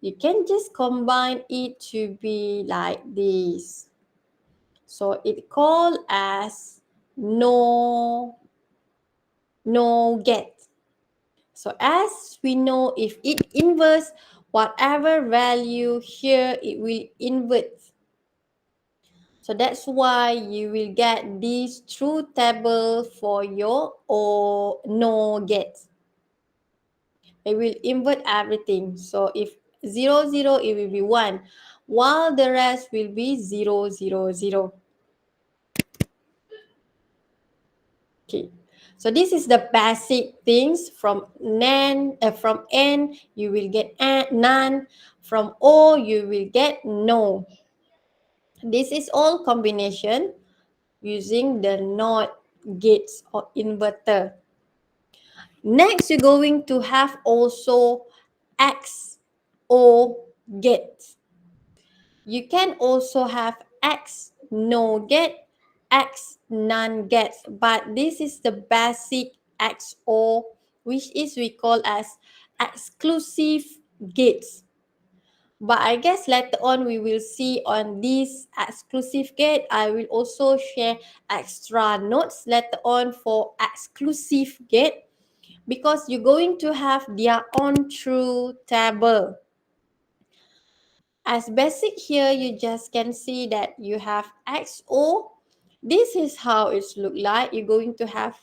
you can just combine it to be like this. So it called as no get. So as we know, if it inverts whatever value here, it will invert. So that's why you will get this truth table for your or no get. It will invert everything. So if 0, 0, it will be 1, while the rest will be 0, 0, 0. Okay. So this is the basic things. From from N, you will get none. From O, you will get no. This is all combination using the NOT gates or inverter. Next, you're going to have also XO gate. You can also have X no get, X none get, but this is the basic XO, which is we call as exclusive gates. But I guess later on we will see on this exclusive gate. I will also share extra notes later on for exclusive gate, because you're going to have their own truth table. As basic here, you just can see that you have XO. This is how it's look like. You're going to have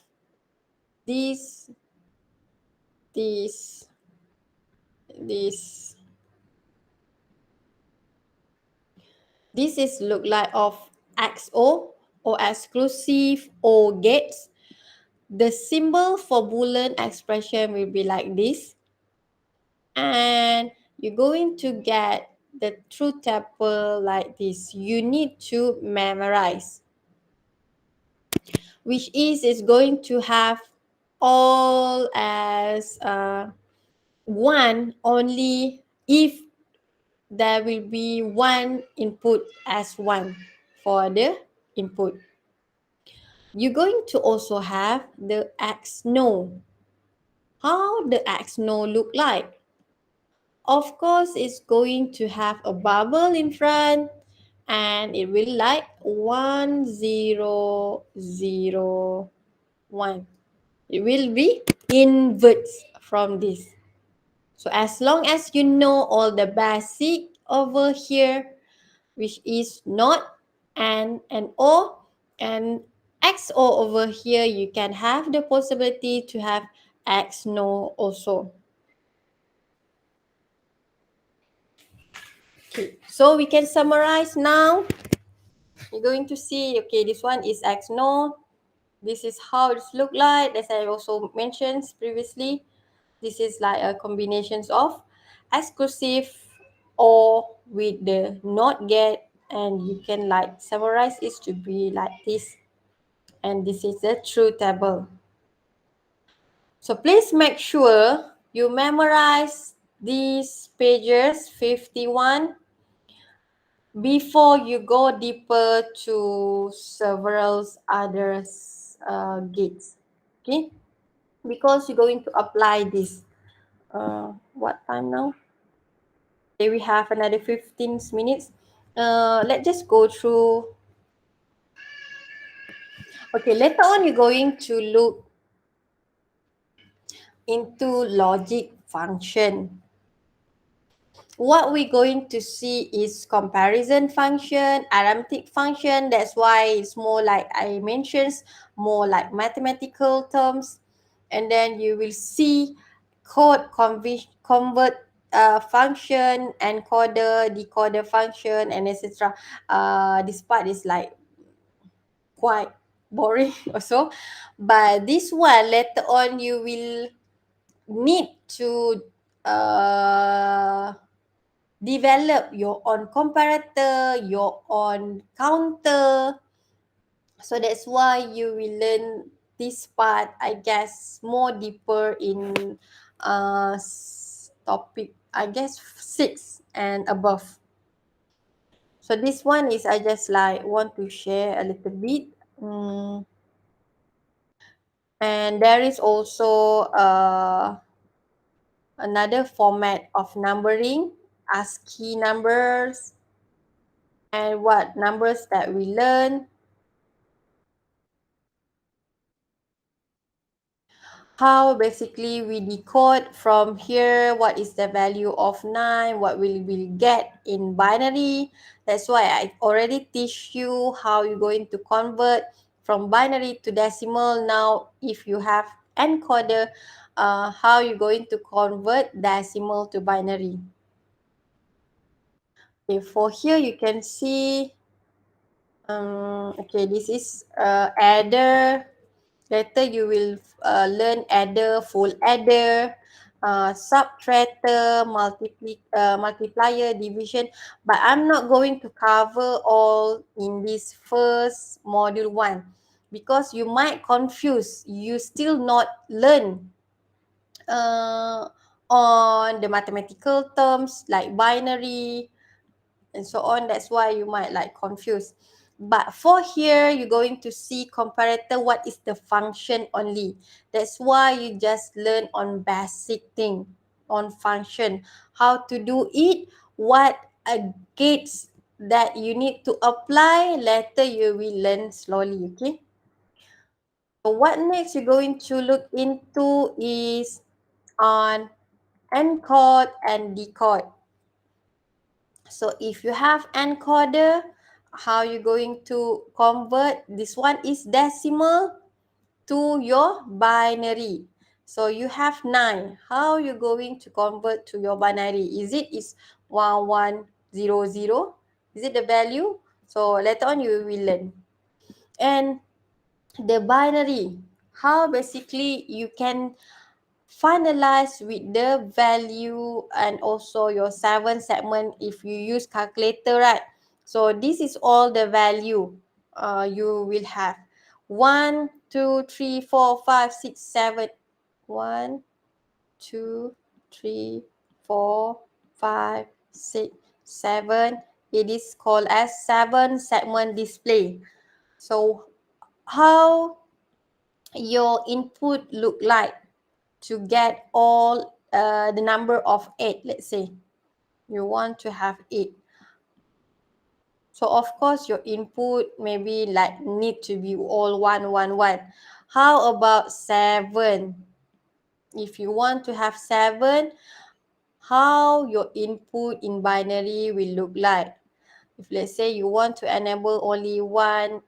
this. This is look like of XO or exclusive or gates. The symbol for Boolean expression will be like this. And you're going to get the truth table like this. You need to memorize. Which is going to have all as one only if there will be one input as one for the input. You're going to also have the X no. How the X no look like? Of course, it's going to have a bubble in front and it will like 1001. It will be inverts from this. So as long as you know all the basic over here, which is not and or and XO over here, you can have the possibility to have X no also. Okay, so we can summarize now. You're going to see, okay, this one is X no. This is how it look like, as I also mentioned previously. This is like a combinations of exclusive or with the not get, and you can like summarize it to be like this. And this is the true table. So please make sure you memorize these pages 51 before you go deeper to several other gates. Okay, because you're going to apply this. What time now? Okay, we have another 15 minutes. Let's just go through. Okay, later on you're going to look into logic function. What we're going to see is comparison function, arithmetic function. That's why it's more like I mentioned, more like mathematical terms. And then you will see code convert function, encoder, decoder function, and etc. This part is like quite boring also. But this one, later on, you will need to develop your own comparator, your own counter. So that's why you will learn this part, I guess, more deeper in topic, I guess, 6 and above. So this one is I just like want to share a little bit. And there is also another format of numbering, ASCII numbers, and what numbers that we learn. How basically we decode from here, what is the value of 9, what will we get in binary. That's why I already teach you how you're going to convert from binary to decimal. Now, if you have encoder, how you're going to convert decimal to binary. Okay, for here you can see, okay, this is adder. Later you will learn adder, full adder, subtractor, multiplier, division. But I'm not going to cover all in this first module 1 because you might confuse. You still not learn on the mathematical terms like binary and so on. That's why you might like confuse. But for here, you're going to see comparator, what is the function only. That's why you just learn on basic thing, on function, how to do it, what gates that you need to apply. Later you will learn slowly, okay? So what next you're going to look into is on encode and decode. So if you have encoder, how you going to convert? This one is decimal to your binary. So you have 9. How you going to convert to your binary? Is 1100? Is it the value? So later on you will learn. And the binary, how basically you can finalize with the value and also your 7 segment if you use calculator, right? So this is all the value you will have. 1 2, 3, 4, 5, 6, 7. 1, 2, 3, 4, 5, 6, 7. It is called as 7-segment display. So how your input look like to get all the number of 8, let's say you want to have 8. So of course your input maybe like need to be all 1, 1, 1. How about 7? If you want to have 7, how your input in binary will look like? If let's say you want to enable only 1,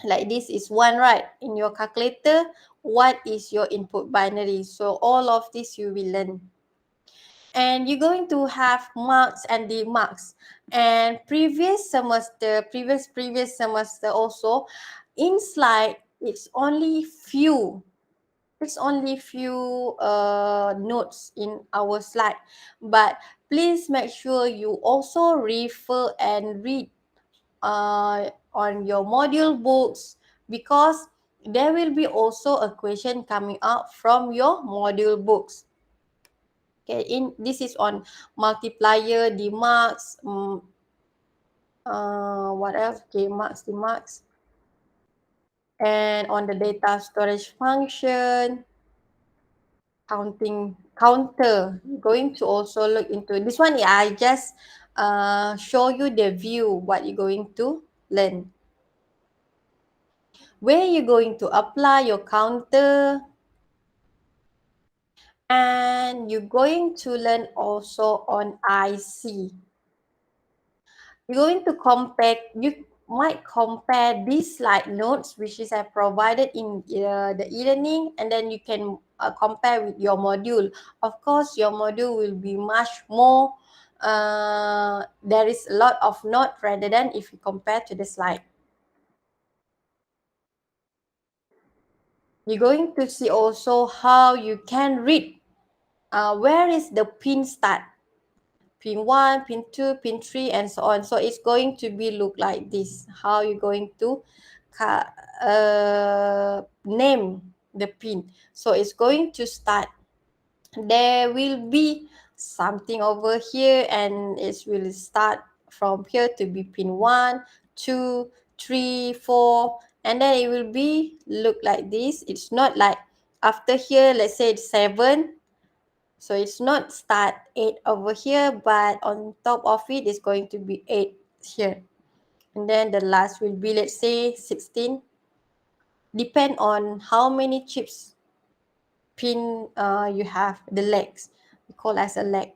like this is 1, right? In your calculator, what is your input binary? So all of this you will learn. And you're going to have marks and demarks. And previous semester also, in slide, it's only few notes in our slide. But please make sure you also refer and read on your module books, because there will be also a question coming out from your module books. Okay, this is on multiplier, demarks, what else? Demarks, and on the data storage function, counter. Going to also look into this one. I just show you the view what you're going to learn. Where you're going to apply your counter, and you're going to learn also on IC. You're going to compare, you might compare these slide notes which is provided in the e-learning, and then you can compare with your module. Of course, your module will be much more, there is a lot of note rather than if you compare to the slide. You're going to see also how you can read where is the pin start. Pin 1, pin 2, pin 3, and so on. So it's going to be look like this. How you're going to name the pin. So it's going to start. There will be something over here, and it will start from here to be pin 1, 2, 3, 4, and then it will be look like this. It's not like after here, let's say it's 7. So it's not start 8 over here, but on top of it is going to be 8 here. And then the last will be, let's say, 16. Depend on how many chips pin you have, the legs. We call as a leg.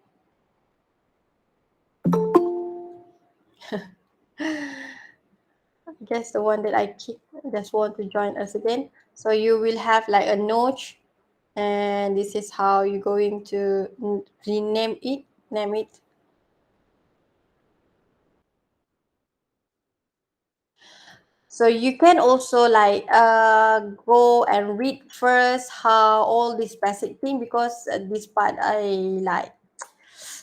I guess the one that I keep just want to join us again. So you will have like a notch, and this is how you're going to rename it, name it. So you can also like go and read first how all this basic thing, because this part I like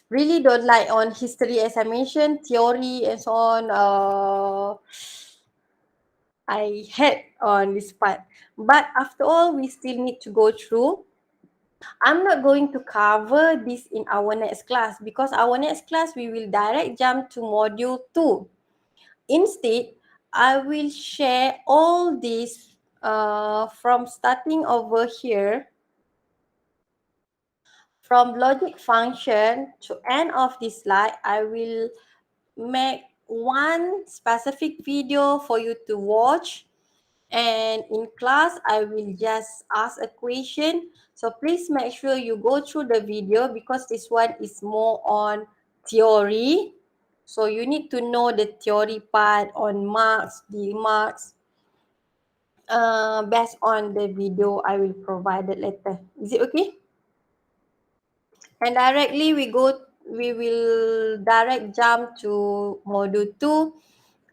really don't like on history, as I mentioned, theory and so on. I hate on this part. But after all, we still need to go through. I'm not going to cover this in our next class, because our next class we will direct jump to module 2. Instead, I will share all this from starting over here, from logic function to end of this slide. I will make one specific video for you to watch, and in class I will just ask a question. So please make sure you go through the video, because this one is more on theory. So you need to know the theory part on marks, the marks, based on the video I will provide it later. Is it okay? And directly we will direct jump to module 2.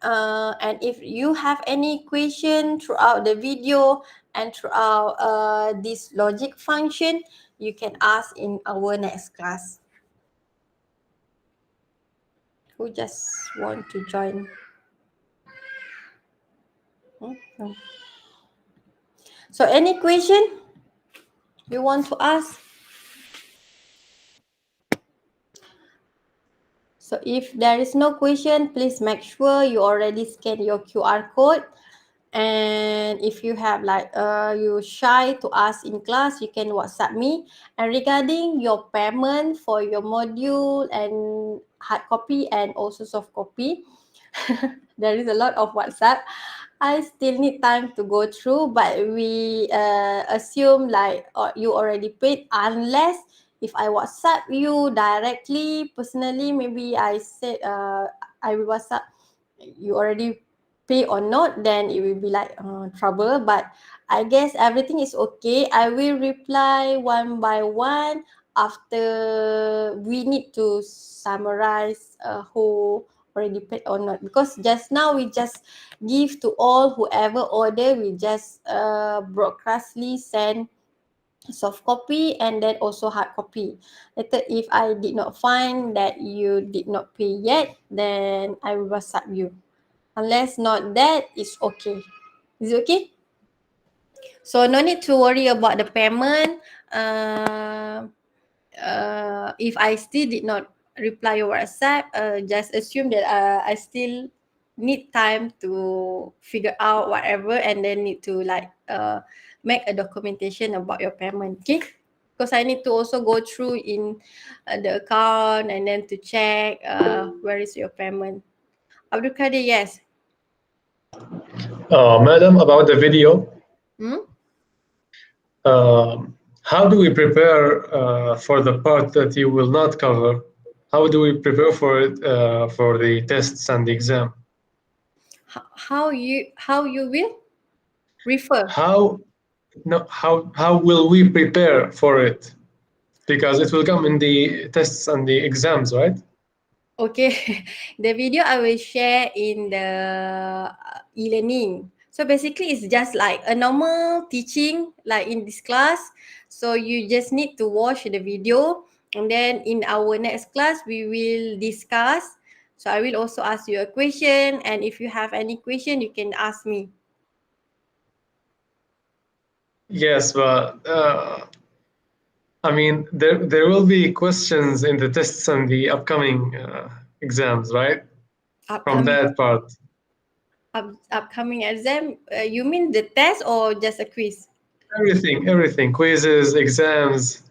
And if you have any question throughout the video and throughout this logic function, you can ask in our next class. Who just want to join? No. So any question you want to ask? So if there is no question, please make sure you already scan your QR code. And if you have you shy to ask in class, you can WhatsApp me. And regarding your payment for your module and hard copy and also soft copy, there is a lot of WhatsApp. I still need time to go through, but we assume you already paid, unless if I WhatsApp you directly, personally, maybe I said I will WhatsApp you already pay or not, then it will be trouble. But I guess everything is okay. I will reply one by one after we need to summarize who already paid or not, because just now we just give to all whoever order, we just broadcastly send soft copy and then also hard copy. Later, if I did not find that you did not pay yet, then I will WhatsApp you. Unless not that, it's okay. Is it okay? So no need to worry about the payment. If I still did not reply your WhatsApp, just assume that I still need time to figure out whatever, and then need to make a documentation about your payment. Okay? Because I need to also go through in the account and then to check where is your payment. Abdul Kadir, yes. Madam, about the video, Hmm? how do we prepare for the part that you will not cover? How do we prepare for it for the tests and the exam? How you will refer? How will we prepare for it? Because it will come in the tests and the exams, right? Okay, the video I will share in the e-learning. So basically, it's just like a normal teaching, like in this class. So you just need to watch the video, and then in our next class, we will discuss. So I will also ask you a question, and if you have any question, you can ask me. Yes, but I mean, there will be questions in the tests and the upcoming exams, right? From Upcoming that part. upcoming exam, you mean the test or just a quiz? Everything, quizzes, exams.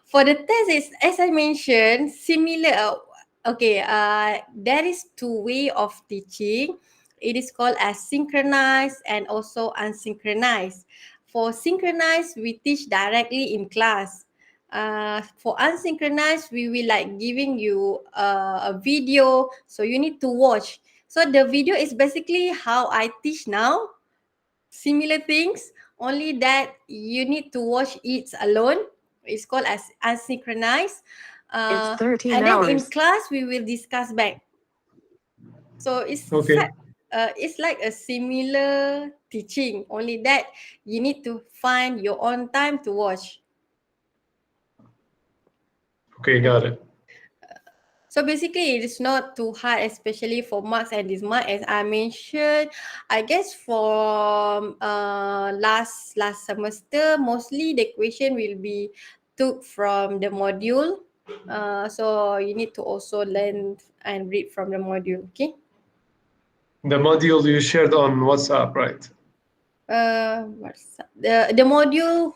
For the test, is as I mentioned, similar. There is two way of teaching. It is called as synchronized and also unsynchronized. For synchronized, we teach directly in class. For unsynchronized, we will giving you a video, so you need to watch. So the video is basically how I teach now, similar things, only that you need to watch it alone. It's called as asynchronized. It's 13 And then in hours. class we will discuss back. So Okay. it's like a similar teaching, only that you need to find your own time to watch. Okay, got it. So basically, it is not too hard, especially for marks and this mark, as I mentioned. I guess from last semester, mostly the question will be took from the module. So you need to also learn and read from the module. Okay. The module you shared on WhatsApp, right? What's the module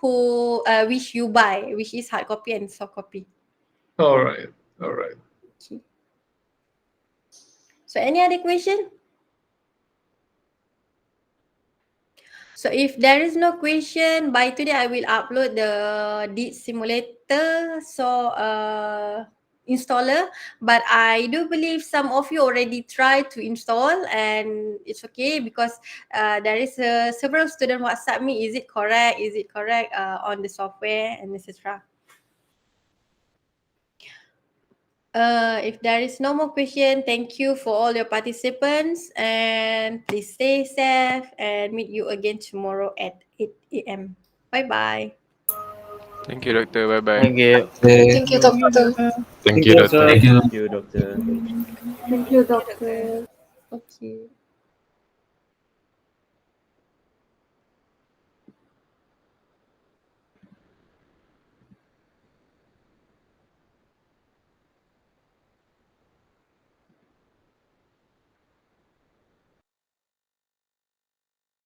which you buy, which is hard copy and soft copy. All right. Okay. So any other question? So if there is no question, by today I will upload the DIT simulator installer. But I do believe some of you already tried to install, and it's okay, because there is several students WhatsApp me, is it correct? Is it correct on the software and etc. If there is no more question, thank you for all your participants, and please stay safe, and meet you again tomorrow at 8 a.m. Bye-bye. Thank you, Doctor. Bye bye. Thank you. Thank you, doctor. Thank you, Doctor. Thank you, doctor. Thank you, doctor. Okay.